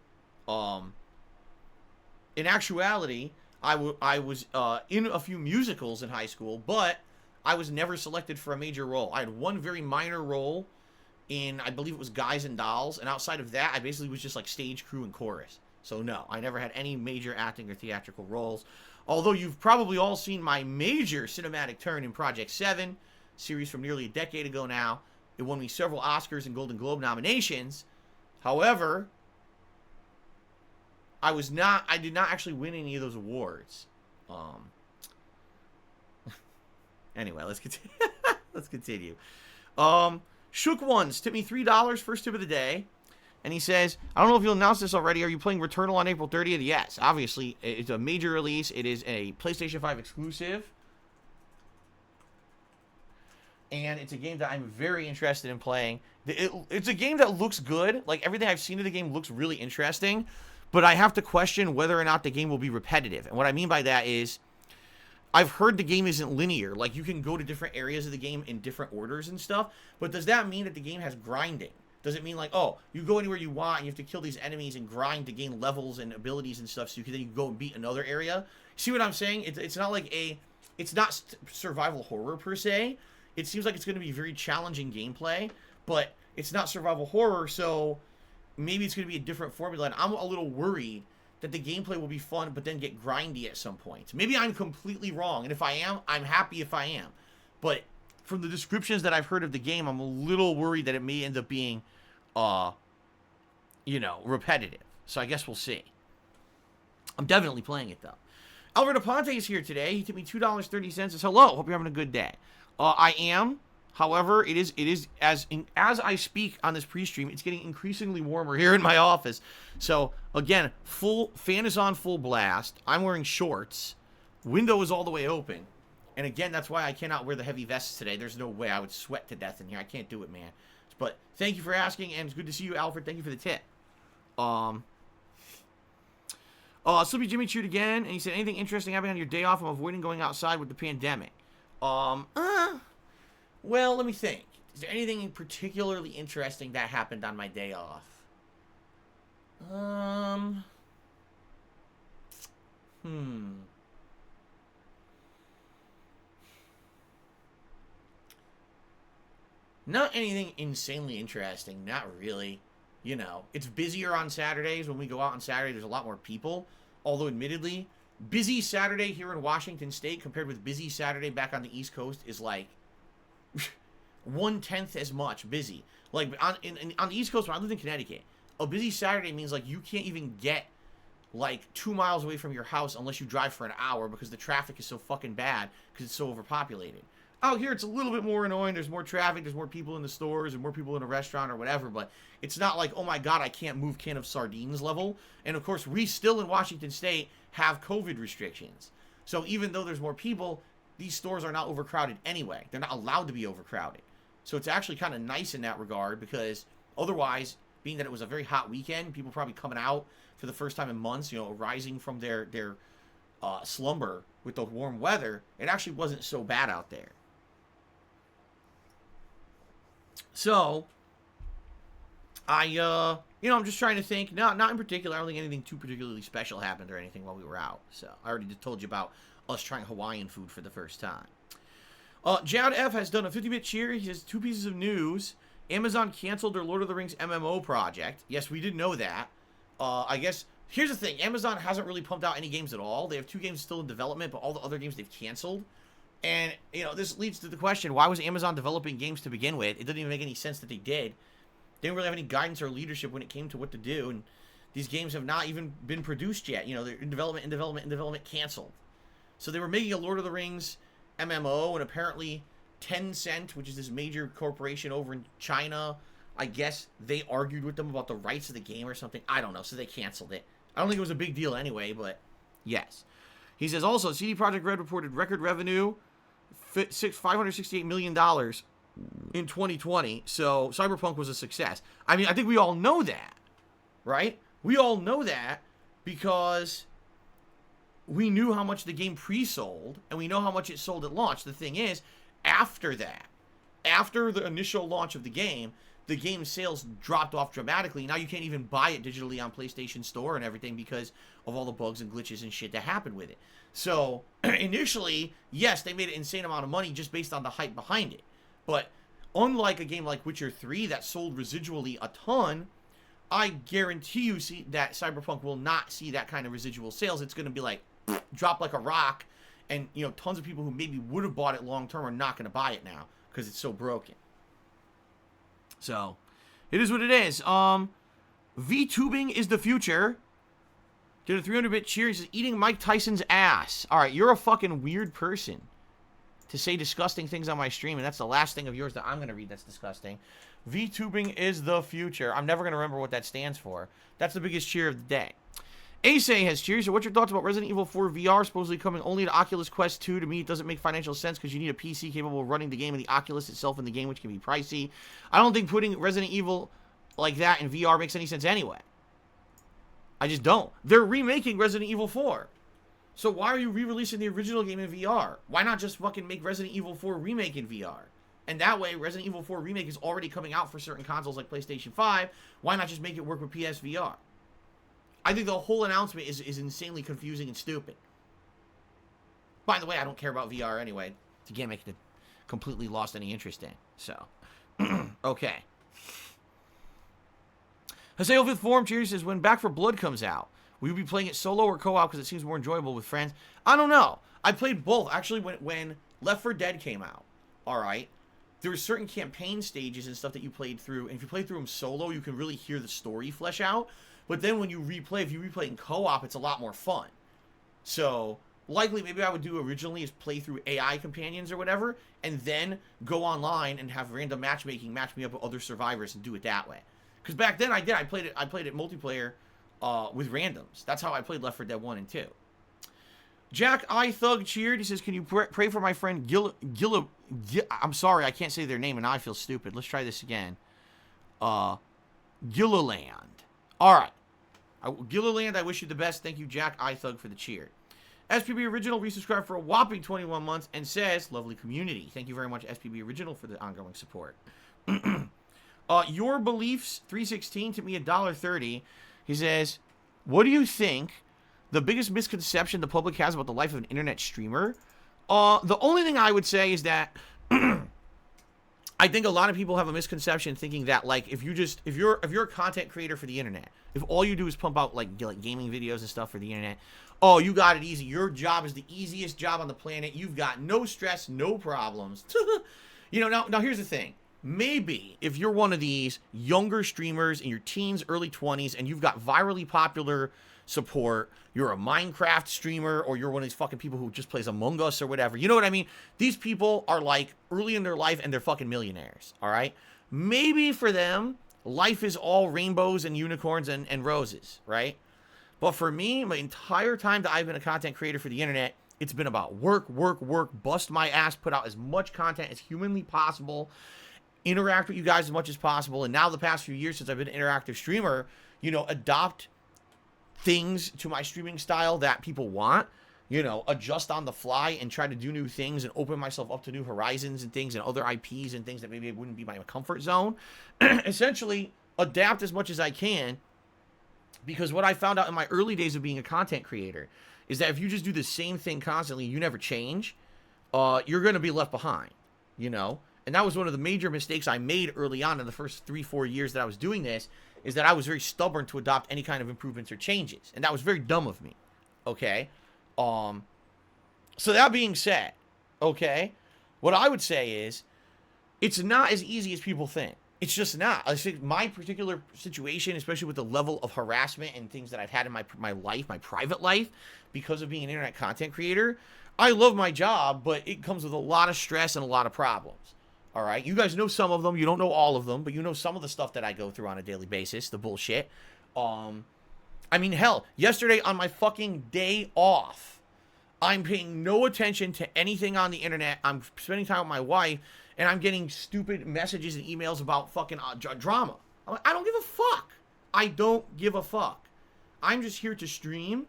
In actuality, I was in a few musicals in high school, but I was never selected for a major role. I had one very minor role in, I believe it was Guys and Dolls, and outside of that, I basically was just like stage crew and chorus. So no, I never had any major acting or theatrical roles. Although you've probably all seen my major cinematic turn in Project 7, series from nearly a decade ago now. It won me several Oscars and Golden Globe nominations. However, I did not actually win any of those awards. Anyway, let's continue. Let's continue. Shook Ones tipped me $3, first tip of the day. And he says, "I don't know if you'll announce this already. Are you playing Returnal on April 30th? Yes, obviously. It's a major release. It is a PlayStation 5 exclusive. And it's a game that I'm very interested in playing. It's a game that looks good. Like, everything I've seen of the game looks really interesting. But I have to question whether or not the game will be repetitive. And what I mean by that is, I've heard the game isn't linear. Like, you can go to different areas of the game in different orders and stuff. But does that mean that the game has grinding? Does it mean like, oh, you go anywhere you want and you have to kill these enemies and grind to gain levels and abilities and stuff so you can then go and beat another area? See what I'm saying? It's not like it's not survival horror per se. it seems like it's going to be very challenging gameplay, but it's not survival horror, so maybe it's going to be a different formula, and I'm a little worried that the gameplay will be fun, but then get grindy at some point. Maybe I'm completely wrong, and if I am, I'm happy if I am. But from the descriptions that I've heard of the game, I'm a little worried that it may end up being, repetitive. So I guess we'll see. I'm definitely playing it, though. Alvaro Ponte is here today. He tipped me $2.30. Says, hello, hope you're having a good day. I am. However, it is as I speak on this pre-stream, it's getting increasingly warmer here in my office. So, again, fan is on full blast. I'm wearing shorts. Window is all the way open. And again, that's why I cannot wear the heavy vests today. There's no way. I would sweat to death in here. I can't do it, man. But thank you for asking, and it's good to see you, Alfred. Thank you for the tip. Sleepy Jimmy chewed again, and he said, anything interesting happening on your day off? I'm avoiding going outside with the pandemic. Well, let me think. Is there anything particularly interesting that happened on my day off? Not anything insanely interesting. Not really. You know, it's busier on Saturdays. When we go out on Saturday, there's a lot more people. Although, admittedly, busy Saturday here in Washington State compared with busy Saturday back on the East Coast is like 1/10 as much busy. Like, on the East Coast, when I lived in Connecticut, a busy Saturday means, like, you can't even get, like, 2 miles away from your house unless you drive for an hour because the traffic is so fucking bad because it's so overpopulated. Out here, it's a little bit more annoying. There's more traffic. There's more people in the stores and more people in a restaurant or whatever. But it's not like, oh, my God, I can't move can of sardines level. And, of course, we still in Washington State have COVID restrictions. So even though there's more people, these stores are not overcrowded anyway. They're not allowed to be overcrowded. So it's actually kind of nice in that regard because otherwise, being that it was a very hot weekend, people probably coming out for the first time in months, rising from their slumber with the warm weather, it actually wasn't so bad out there. So, I'm just trying to think. No, not in particular. I don't think anything too particularly special happened or anything while we were out. So, I already just told you about us trying Hawaiian food for the first time. Jad F has done a 50-bit cheer. He has 2 pieces of news. Amazon canceled their Lord of the Rings MMO project. Yes, we did know that. I guess, here's the thing. Amazon hasn't really pumped out any games at all. They have 2 games still in development, but all the other games they've canceled. And, this leads to the question, why was Amazon developing games to begin with? It doesn't even make any sense that they did. They didn't really have any guidance or leadership when it came to what to do, and these games have not even been produced yet. They're in development, canceled. So they were making a Lord of the Rings MMO, and apparently Tencent, which is this major corporation over in China, I guess they argued with them about the rights of the game or something. I don't know, so they canceled it. I don't think it was a big deal anyway, but yes. He says also, CD Projekt Red reported record revenue, $568 million in 2020, so Cyberpunk was a success. I mean, I think we all know that, right? We all know that because we knew how much the game pre-sold, and we know how much it sold at launch. The thing is, after that, after the initial launch of the game sales dropped off dramatically. Now you can't even buy it digitally on PlayStation Store and everything because of all the bugs and glitches and shit that happened with it. So, initially, yes, they made an insane amount of money just based on the hype behind it. But, unlike a game like Witcher 3 that sold residually a ton, I guarantee you that Cyberpunk will not see that kind of residual sales. It's going to be like, drop like a rock, and, tons of people who maybe would have bought it long term are not going to buy it now because it's so broken. So, it is what it is. VTubing is the future. Did a 300-bit cheer. He says, eating Mike Tyson's ass. All right, you're a fucking weird person to say disgusting things on my stream, and that's the last thing of yours that I'm going to read that's disgusting. VTubing is the future. I'm never going to remember what that stands for. That's the biggest cheer of the day. Ace has cheers. So what's your thoughts about Resident Evil 4 VR supposedly coming only to Oculus Quest 2? To me, it doesn't make financial sense because you need a PC capable of running the game and the Oculus itself in the game, which can be pricey. I don't think putting Resident Evil like that in VR makes any sense anyway. I just don't. They're remaking Resident Evil 4. So why are you re-releasing the original game in VR? Why not just fucking make Resident Evil 4 Remake in VR? And that way, Resident Evil 4 Remake is already coming out for certain consoles like PlayStation 5. Why not just make it work with PSVR? I think the whole announcement is insanely confusing and stupid. By the way, I don't care about VR anyway. It's a gimmick to completely lost any interest in. So, okay. Haseo Fifth Form Cheers says, when Back for Blood comes out, will you be playing it solo or co-op because it seems more enjoyable with friends? I don't know. I played both. Actually, when Left 4 Dead came out, all right, there were certain campaign stages and stuff that you played through, and if you play through them solo, you can really hear the story flesh out. But then when you replay, if you replay in co-op, it's a lot more fun. So, likely, maybe I would do originally is play through AI companions or whatever, and then go online and have random matchmaking, match me up with other survivors and do it that way. Because back then I did. I played it multiplayer with randoms. That's how I played Left 4 Dead 1 and 2. Jack I Thug cheered. He says, can you pray for my friend I'm sorry, I can't say their name and now I feel stupid. Let's try this again. Gilliland. All right. Gilliland, I wish you the best. Thank you, Jack I Thug, for the cheer. SPB Original resubscribed for a whopping 21 months and says, lovely community. Thank you very much, SPB Original, for the ongoing support. Your Beliefs 316 to me $1.30. He says, what do you think the biggest misconception the public has about the life of an internet streamer? The only thing I would say is that I think a lot of people have a misconception thinking that, like, if you're a content creator for the internet, if all you do is pump out like gaming videos and stuff for the internet, oh, you got it easy. Your job is the easiest job on the planet. You've got no stress, no problems. You know, now here's the thing. Maybe if you're one of these younger streamers in your teens, early 20s, and you've got virally popular support, you're a Minecraft streamer, or you're one of these fucking people who just plays Among Us or whatever. You know what I mean? These people are like early in their life and they're fucking millionaires, all right? Maybe for them, life is all rainbows and unicorns and roses, right? But for me, my entire time that I've been a content creator for the internet, it's been about work, bust my ass, put out as much content as humanly possible, interact with you guys as much as possible. And now the past few years since I've been an interactive streamer, you know, adopt things to my streaming style that people want, you know, adjust on the fly and try to do new things and open myself up to new horizons and things and other IPs and things that maybe wouldn't be my comfort zone. Essentially, adapt as much as I can, because what I found out in my early days of being a content creator is that if you just do the same thing constantly, you never change, you're going to be left behind, you know? And that was one of the major mistakes I made early on in the first 3-4 years that I was doing this, is that I was very stubborn to adopt any kind of improvements or changes. And that was very dumb of me. Okay? So that being said, okay, what I would say is, it's not as easy as people think. It's just not. I think my particular situation, especially with the level of harassment and things that I've had in my life, my private life, because of being an internet content creator, I love my job, but it comes with a lot of stress and a lot of problems. All right, you guys know some of them. You don't know all of them, but you know some of the stuff that I go through on a daily basis, the bullshit. I mean, hell, yesterday on my fucking day off, I'm paying no attention to anything on the internet. I'm spending time with my wife, and I'm getting stupid messages and emails about fucking drama. I don't give a fuck. I don't give a fuck. I'm just here to stream,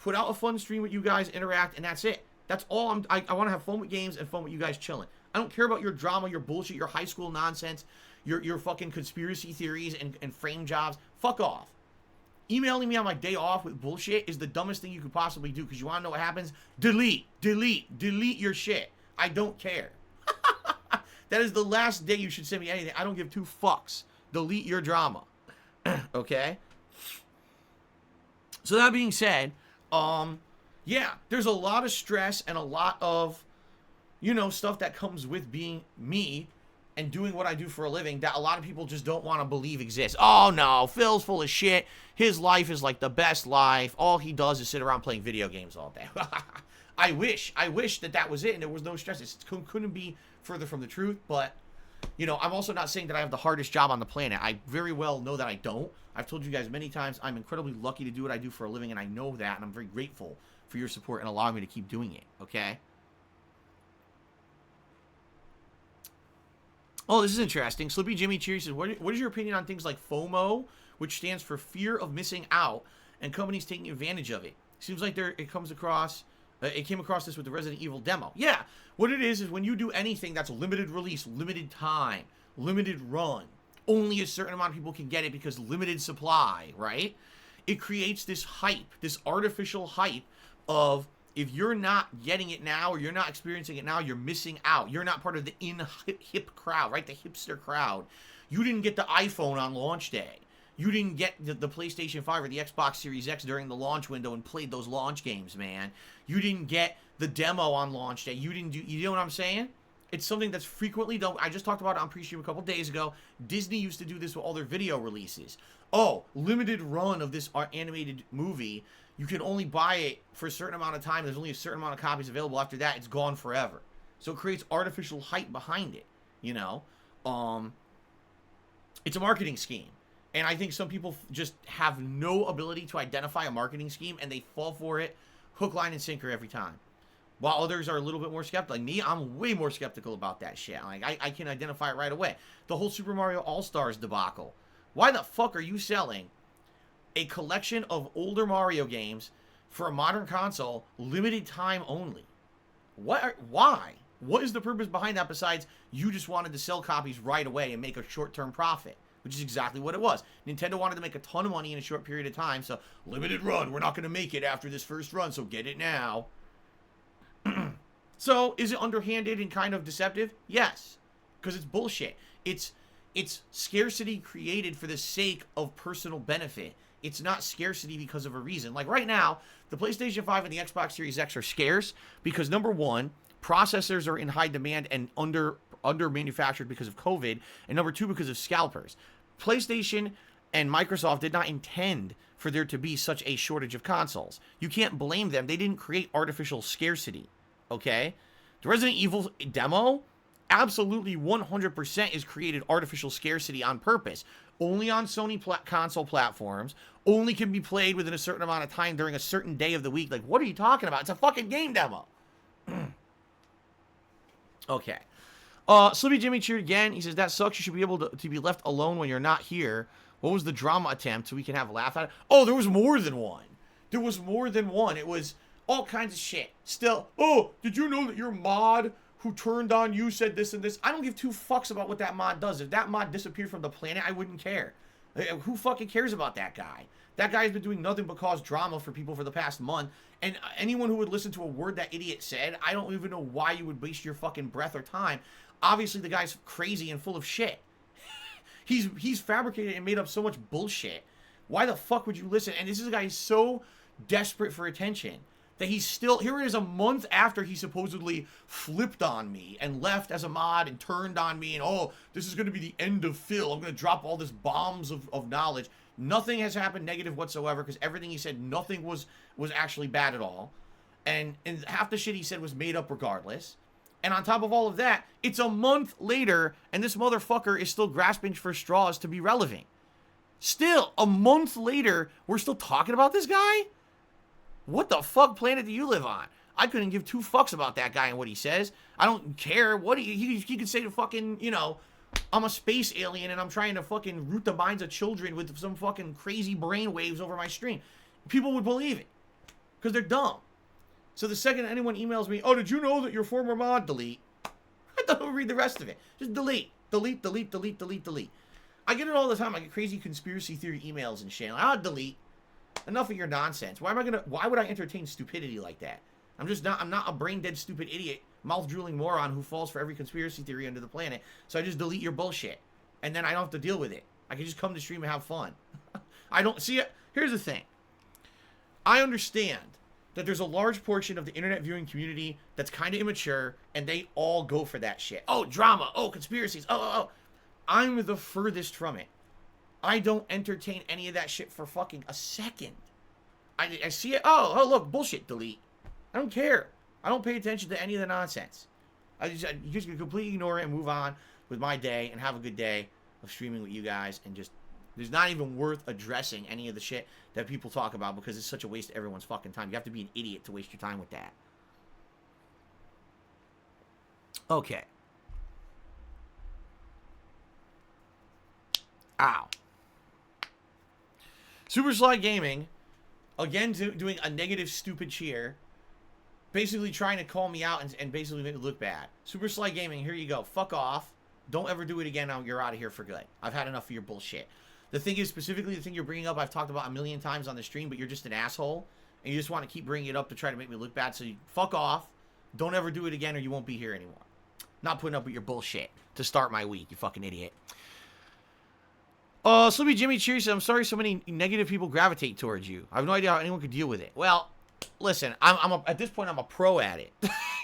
put out a fun stream with you guys, interact, and that's it. That's all. I want to have fun with games and fun with you guys chilling. I don't care about your drama, your bullshit, your high school nonsense, your fucking conspiracy theories and frame jobs. Fuck off. Emailing me on my day off with bullshit is the dumbest thing you could possibly do, because you want to know what happens? Delete your shit. I don't care. That is the last day you should send me anything. I don't give two fucks. Delete your drama. Okay? So that being said, yeah, there's a lot of stress and a lot of, you know, stuff that comes with being me and doing what I do for a living that a lot of people just don't want to believe exists. Oh no, Phil's full of shit. His life is like the best life. All he does is sit around playing video games all day. I wish that was it and there was no stress. It couldn't be further from the truth, but, you know, I'm also not saying that I have the hardest job on the planet. I very well know that I don't. I've told you guys many times I'm incredibly lucky to do what I do for a living, and I know that, and I'm very grateful for your support and allowing me to keep doing it, okay? Oh, this is interesting. Slippy Jimmy Cheers says, what is your opinion on things like FOMO, which stands for fear of missing out, and companies taking advantage of it? Seems like it came across this with the Resident Evil demo. Yeah, what it is when you do anything that's limited release, limited time, limited run, only a certain amount of people can get it because limited supply, right? It creates this hype, this artificial hype of If you're not getting it now or you're not experiencing it now, you're missing out. You're not part of the hip crowd, right? The hipster crowd. You didn't get the iPhone on launch day. You didn't get the PlayStation 5 or the Xbox Series X during the launch window and played those launch games, man. You didn't get the demo on launch day. You know what I'm saying? It's something that's frequently done. I just talked about it on pre-stream a couple days ago. Disney used to do this with all their video releases. Oh, limited run of this animated movie. You can only buy it for a certain amount of time. There's only a certain amount of copies available. After that, it's gone forever. So it creates artificial hype behind it, you know? It's a marketing scheme. And I think some people just have no ability to identify a marketing scheme, and they fall for it hook, line, and sinker every time. While others are a little bit more skeptical. Like me, I'm way more skeptical about that shit. Like, I can identify it right away. The whole Super Mario All-Stars debacle. Why the fuck are you selling a collection of older Mario games for a modern console, limited time only? Why? What is the purpose behind that besides you just wanted to sell copies right away and make a short-term profit? Which is exactly what it was. Nintendo wanted to make a ton of money in a short period of time, so limited run. We're not going to make it after this first run, so get it now. So, is it underhanded and kind of deceptive? Yes. Because it's bullshit. It's scarcity created for the sake of personal benefit. It's not scarcity because of a reason. Like right now, the PlayStation 5 and the Xbox Series X are scarce because, number one, processors are in high demand and under manufactured because of COVID, and number two, because of scalpers. PlayStation and Microsoft did not intend for there to be such a shortage of consoles. You can't blame them. They didn't create artificial scarcity, okay? The Resident Evil demo, absolutely 100% is created artificial scarcity on purpose. Only on Sony console platforms, only can be played within a certain amount of time during a certain day of the week. Like, what are you talking about? It's a fucking game demo. Okay. Slippy Jimmy cheered again. He says, that sucks. You should be able to be left alone when you're not here. What was the drama attempt so we can have a laugh at it? Oh, there was more than one. There was more than one. It was all kinds of shit. Still, oh, did you know that your mod who turned on you said this and this? I don't give two fucks about what that mod does. If that mod disappeared from the planet, I wouldn't care. Who fucking cares about that guy? That guy's been doing nothing but cause drama for people for the past month. And anyone who would listen to a word that idiot said, I don't even know why you would waste your fucking breath or time. Obviously, the guy's crazy and full of shit. He's fabricated and made up so much bullshit. Why the fuck would you listen? And this is a guy who's so desperate for attention that he's still... Here it is a month after he supposedly flipped on me and left as a mod and turned on me and, oh, this is going to be the end of Phil. I'm going to drop all this bombs of knowledge. Nothing has happened negative whatsoever because everything he said, nothing was actually bad at all. And half the shit he said was made up regardless. And on top of all of that, it's a month later, and this motherfucker is still grasping for straws to be relevant. Still, a month later, we're still talking about this guy? What the fuck planet do you live on? I couldn't give two fucks about that guy and what he says. I don't care what he could say to fucking, you know, I'm a space alien and I'm trying to fucking root the minds of children with some fucking crazy brain waves over my stream. People would believe it. Because they're dumb. So the second anyone emails me, oh, did you know that your former mod, delete? I don't read the rest of it. Just delete. Delete, delete, delete, delete, delete. I get it all the time. I get crazy conspiracy theory emails and shit. I'll delete. Enough of your nonsense. Why would I entertain stupidity like that? I'm not a brain dead stupid idiot, mouth drooling moron who falls for every conspiracy theory under the planet. So I just delete your bullshit. And then I don't have to deal with it. I can just come to stream and have fun. I don't see it. Here's the thing. I understand that there's a large portion of the internet viewing community that's kind of immature, and they all go for that shit. Oh, drama. Oh, conspiracies. Oh. I'm the furthest from it. I don't entertain any of that shit for fucking a second. I see it. Oh, look, bullshit, delete. I don't care. I don't pay attention to any of the nonsense. You just can completely ignore it and move on with my day and have a good day of streaming with you guys and just... There's not even worth addressing any of the shit that people talk about because it's such a waste of everyone's fucking time. You have to be an idiot to waste your time with that. Okay. Ow. Super Sly Gaming, again doing a negative stupid cheer, basically trying to call me out and basically make it look bad. Super Sly Gaming, here you go. Fuck off. Don't ever do it again. Now you're out of here for good. I've had enough of your bullshit. The thing is, specifically, the thing you're bringing up, I've talked about a million times on the stream, but you're just an asshole. and you just want to keep bringing it up to try to make me look bad. So you fuck off. Don't ever do it again, or you won't be here anymore. Not putting up with your bullshit to start my week, you fucking idiot. Slippy Jimmy Cheers says, I'm sorry so many negative people gravitate towards you. I have no idea how anyone could deal with it. Well, listen, at this point, I'm a pro at it.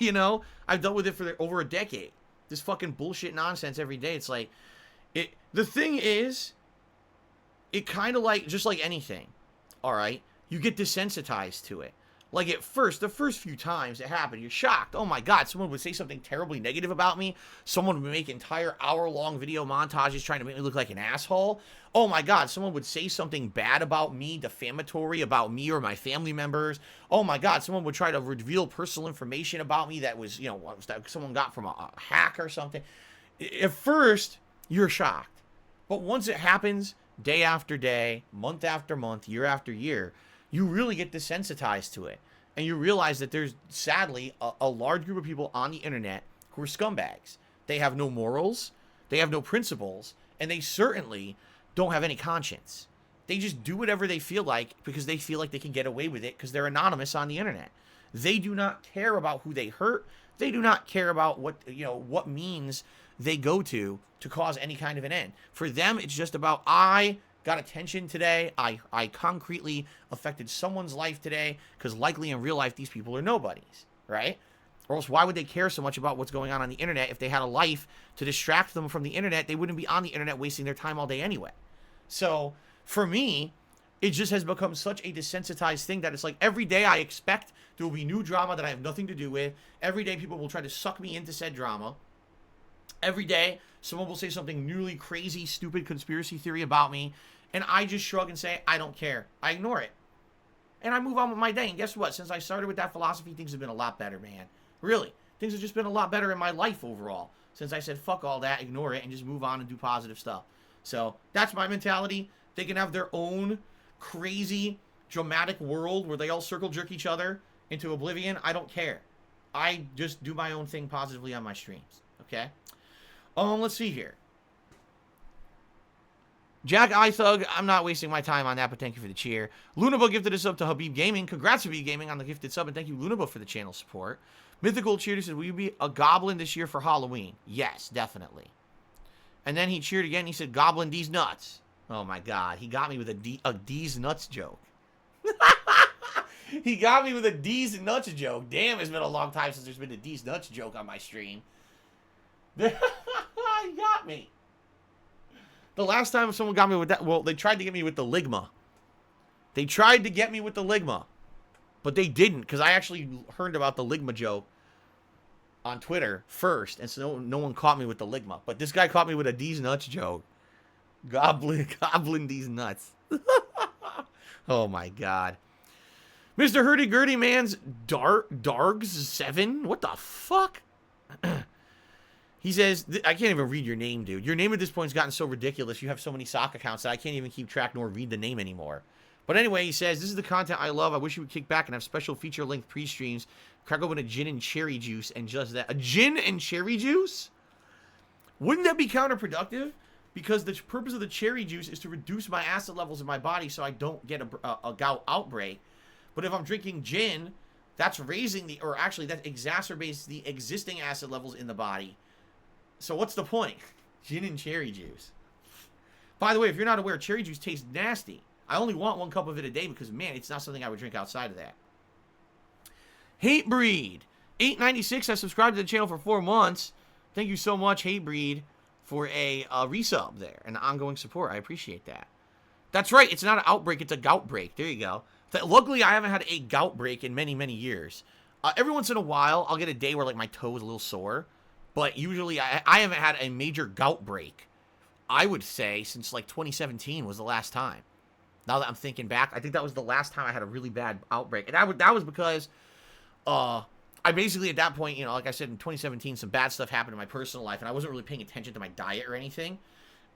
You know? I've dealt with it for over a decade. This fucking bullshit nonsense every day. It's like, the thing is, it kind of like, just like anything, all right? You get desensitized to it. Like at first, the first few times it happened, you're shocked. Oh my God, someone would say something terribly negative about me. Someone would make entire hour-long video montages trying to make me look like an asshole. Oh my God, someone would say something bad about me, defamatory about me or my family members. Oh my God, someone would try to reveal personal information about me that was, you know, that someone got from a hack or something. At first, you're shocked. But once it happens, day after day, month after month, year after year, you really get desensitized to it. And you realize that there's, sadly, a large group of people on the internet who are scumbags. They have no morals, they have no principles, and they certainly don't have any conscience. They just do whatever they feel like because they feel like they can get away with it because they're anonymous on the internet. They do not care about who they hurt. They do not care about what means they go to cause any kind of an end. For them, it's just about, I got attention today. I concretely affected someone's life today because likely in real life, these people are nobodies, right? Or else why would they care so much about what's going on the internet? If they had a life to distract them from the internet, they wouldn't be on the internet wasting their time all day anyway. So for me, it just has become such a desensitized thing that it's like every day I expect there will be new drama that I have nothing to do with. Every day people will try to suck me into said drama. Every day someone will say something newly crazy, stupid conspiracy theory about me. And I just shrug and say, I don't care. I ignore it. And I move on with my day. And guess what? Since I started with that philosophy, things have been a lot better, man. Really. Things have just been a lot better in my life overall. Since I said, fuck all that, ignore it, and just move on and do positive stuff. So, that's my mentality. They can have their own crazy, dramatic world where they all circle jerk each other into oblivion. I don't care. I just do my own thing positively on my streams. Okay? Let's see here. Jack iThug, I'm not wasting my time on that, but thank you for the cheer. Lunaba gifted us up to Habib Gaming. Congrats, Habib Gaming, on the gifted sub, and thank you, Lunaba, for the channel support. Mythical cheered says, will you be a goblin this year for Halloween? Yes, definitely. And then he cheered again. He said, Goblin D's nuts. Oh, my God. He got me with a D's nuts joke. He got me with a D's nuts joke. Damn, it's been a long time since there's been a D's nuts joke on my stream. He got me. The last time someone got me with that, well, they tried to get me with the Ligma. They tried to get me with the Ligma. But they didn't, because I actually heard about the Ligma joke on Twitter first, and so no one caught me with the Ligma. But this guy caught me with a D's nuts joke. Goblin D's nuts. Oh, my God. Mr. Hurdy-Gurdy Man's Dargs7? What the fuck? He says, I can't even read your name, dude. Your name at this point has gotten so ridiculous. You have so many sock accounts that I can't even keep track nor read the name anymore. But anyway, he says, this is the content I love. I wish you would kick back and have special feature-length pre-streams. Crack open a gin and cherry juice and just that. A gin and cherry juice? Wouldn't that be counterproductive? Because the purpose of the cherry juice is to reduce my acid levels in my body so I don't get a gout outbreak. But if I'm drinking gin, that's raising that exacerbates the existing acid levels in the body. So what's the point? Gin and cherry juice. By the way, if you're not aware, cherry juice tastes nasty. I only want 1 cup of it a day because, man, it's not something I would drink outside of that. Hatebreed. 896 has subscribed to the channel for 4 months. Thank you so much, Hatebreed, for a resub there and ongoing support. I appreciate that. That's right. It's not an outbreak. It's a gout break. There you go. Luckily, I haven't had a gout break in many, many years. Every once in a while, I'll get a day where like my toe is a little sore. But usually, I haven't had a major gout break, I would say, since like 2017 was the last time. Now that I'm thinking back, I think that was the last time I had a really bad outbreak. And that was because I basically, at that point, you know, like I said, in 2017, some bad stuff happened in my personal life. And I wasn't really paying attention to my diet or anything.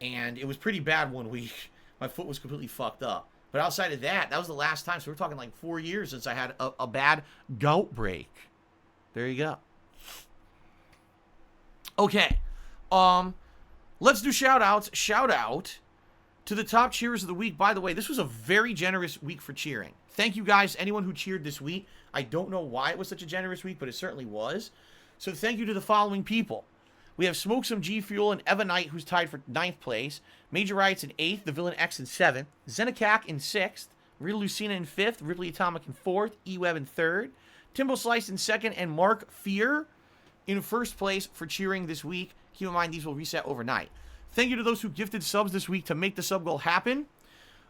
And it was pretty bad 1 week. My foot was completely fucked up. But outside of that, that was the last time. So we're talking like 4 years since I had a bad gout break. There you go. Okay, let's do shout-outs. Shout-out to the top cheers of the week. By the way, this was a very generous week for cheering. Thank you guys, anyone who cheered this week. I don't know why it was such a generous week, but it certainly was. So thank you to the following people. We have Smoke Some G Fuel and Eva Knight, who's tied for 9th place. Major Riots in 8th. The Villain X in 7th. Zenikak in 6th. Real Lucina in 5th. Ripley Atomic in 4th. E-Web in 3rd. Timbo Slice in 2nd. And Mark Fear in 1st place for cheering this week. Keep in mind, these will reset overnight. Thank you to those who gifted subs this week to make the sub goal happen.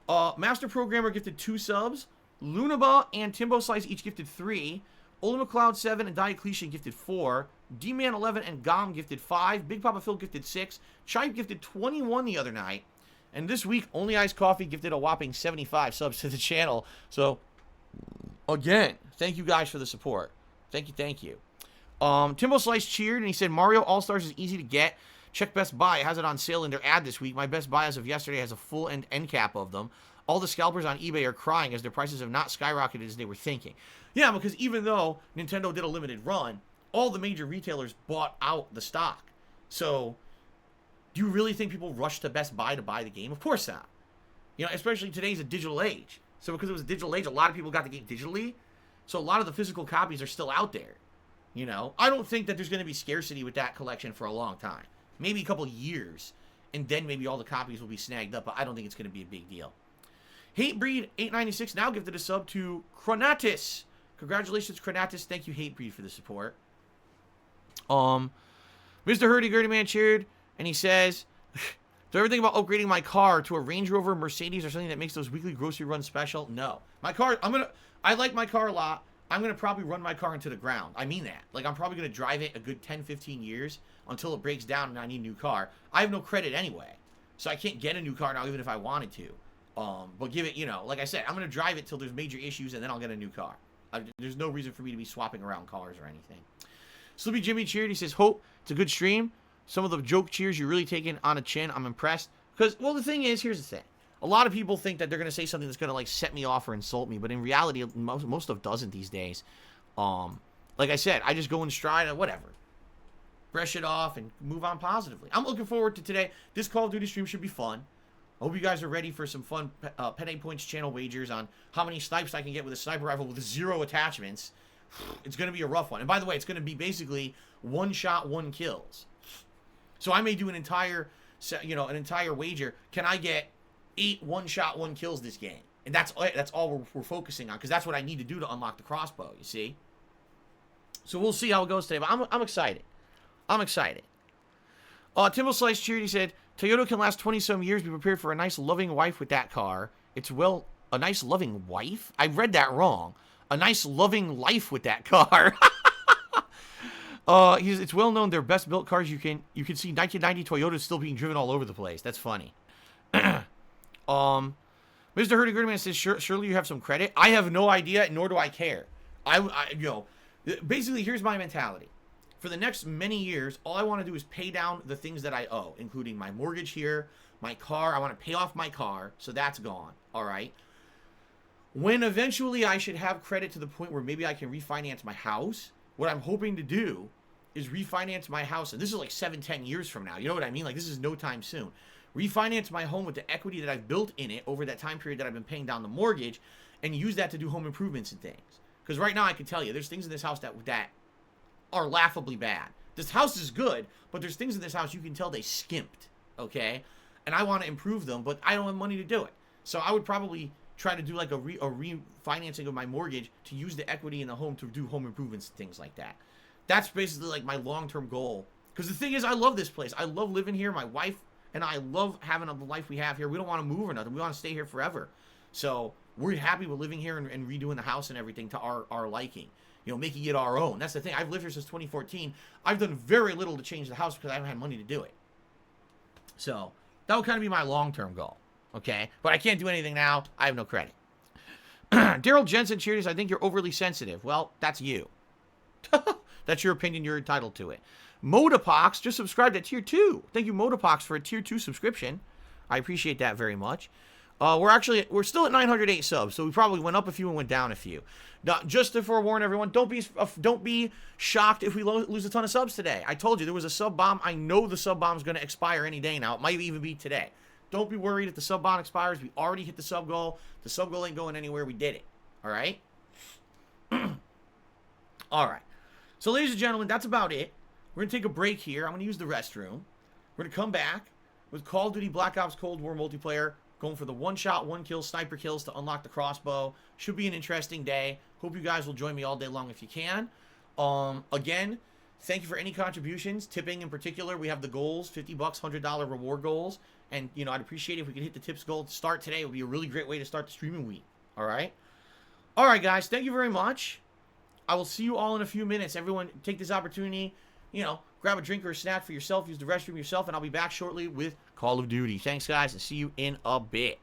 Master Programmer gifted 2 subs. Lunaba and Timbo Slice each gifted 3. Ola McLeod 7 and Diocletian gifted 4. D-Man 11 and Gom gifted 5. Big Papa Phil gifted 6. Chipe gifted 21 the other night. And this week, Only Ice Coffee gifted a whopping 75 subs to the channel. So, again, thank you guys for the support. Thank you, thank you. Timbo Slice cheered and he said, Mario All-Stars is easy to get. Check Best Buy. It has it on sale in their ad this week. My Best Buy as of yesterday has a full end cap of them. All the scalpers on eBay are crying as their prices have not skyrocketed as they were thinking. Yeah, because even though Nintendo did a limited run, all the major retailers bought out the stock. So, do you really think people rush to Best Buy to buy the game? Of course not. You know, especially today's a digital age. So because it was a digital age, a lot of people got the game digitally. So a lot of the physical copies are still out there. You know, I don't think that there's going to be scarcity with that collection for a long time. Maybe a couple years, and then maybe all the copies will be snagged up, but I don't think it's going to be a big deal. Hatebreed 896 now gifted a sub to Chronatus. Congratulations, Chronatus. Thank you, Hatebreed, for the support. Mr. Hurdy-Gurdy Man cheered, and he says, do everything about upgrading my car to a Range Rover, Mercedes, or something that makes those weekly grocery runs special? No. My car, I like my car a lot. I'm going to probably run my car into the ground. I mean that. Like, I'm probably going to drive it a good 10, 15 years until it breaks down and I need a new car. I have no credit anyway, so I can't get a new car now even if I wanted to. But give it, you know, like I said, I'm going to drive it till there's major issues and then I'll get a new car. There's no reason for me to be swapping around cars or anything. Slippy Jimmy cheered. He says, hope it's a good stream. Some of the joke cheers you're really taking on a chin. I'm impressed. Because, well, the thing is, here's the thing. A lot of people think that they're going to say something that's going to, like, set me off or insult me. But in reality, most stuff doesn't these days. Like I said, I just go in stride and whatever. Brush it off and move on positively. I'm looking forward to today. This Call of Duty stream should be fun. I hope you guys are ready for some fun Penny Points channel wagers on how many snipes I can get with a sniper rifle with 0 attachments. It's going to be a rough one. And by the way, it's going to be basically 1 shot, 1 kills. So I may do an entire wager. Can I get 8 1-shot 1 kills this game? And that's all we're focusing on, because that's what I need to do to unlock the crossbow, you see? So we'll see how it goes today, but I'm excited. I'm excited. Timbo Slice cheered. He said, Toyota can last 20-some years. Be prepared for a nice, loving wife with that car. A nice, loving wife? I read that wrong. A nice, loving life with that car. It's well known they're best built cars. You can see 1990 Toyotas still being driven all over the place. That's funny. Mr. Hurdy-Gurdy Man says, surely you have some credit. I have no idea, nor do I care. Basically, here's my mentality. For the next many years, all I want to do is pay down the things that I owe, including my mortgage here, my car. I want to pay off my car, so that's gone. All right. When eventually I should have credit to the point where maybe I can refinance my house, what I'm hoping to do is refinance my house. And this is like 7-10 years from now. You know what I mean? Like, this is no time soon. Refinance my home with the equity that I've built in it over that time period that I've been paying down the mortgage, and use that to do home improvements and things. Because right now I can tell you, there's things in this house that are laughably bad. This house is good, but there's things in this house you can tell they skimped, okay? And I want to improve them, but I don't have money to do it. So I would probably try to do like a refinancing of my mortgage to use the equity in the home to do home improvements and things like that. That's basically like my long-term goal. Because the thing is, I love this place. I love living here. My wife and I love having the life we have here. We don't want to move or nothing. We want to stay here forever. So we're happy with living here and redoing the house and everything to our liking. You know, making it our own. That's the thing. I've lived here since 2014. I've done very little to change the house because I haven't had money to do it. So that would kind of be my long-term goal. Okay? But I can't do anything now. I have no credit. Daryl Jensen cheers. I think you're overly sensitive. Well, that's you. That's your opinion. You're entitled to it. Modapox just subscribed at tier 2. Thank you, Modapox, for a tier 2 subscription. I appreciate that very much. We're still at 908 subs, so we probably went up a few and went down a few. Now, just to forewarn everyone, don't be shocked if we lose a ton of subs today. I told you there was a sub bomb. I know the sub bomb is going to expire any day now. It might even be today. don't be worried if the sub bond expires. We already hit the sub goal. The sub goal ain't going anywhere. We did it. All right? All right. So, ladies and gentlemen, that's about it. We're going to take a break here. I'm going to use the restroom. We're going to come back with Call of Duty Black Ops Cold War multiplayer, going for the one-shot, one-kill sniper kills to unlock the crossbow. Should be an interesting day. Hope you guys will join me all day long if you can. Again, thank you for any contributions. Tipping in particular, we have the goals, $50, $100 reward goals. And, you know, I'd appreciate it if we could hit the tips goal to start today. It would be a really great way to start the streaming week. All right? All right, guys. Thank you very much. I will see you all in a few minutes. Everyone, take this opportunity, you know, grab a drink or a snack for yourself, use the restroom yourself, and I'll be back shortly with Call of Duty. Thanks, guys, and see you in a bit.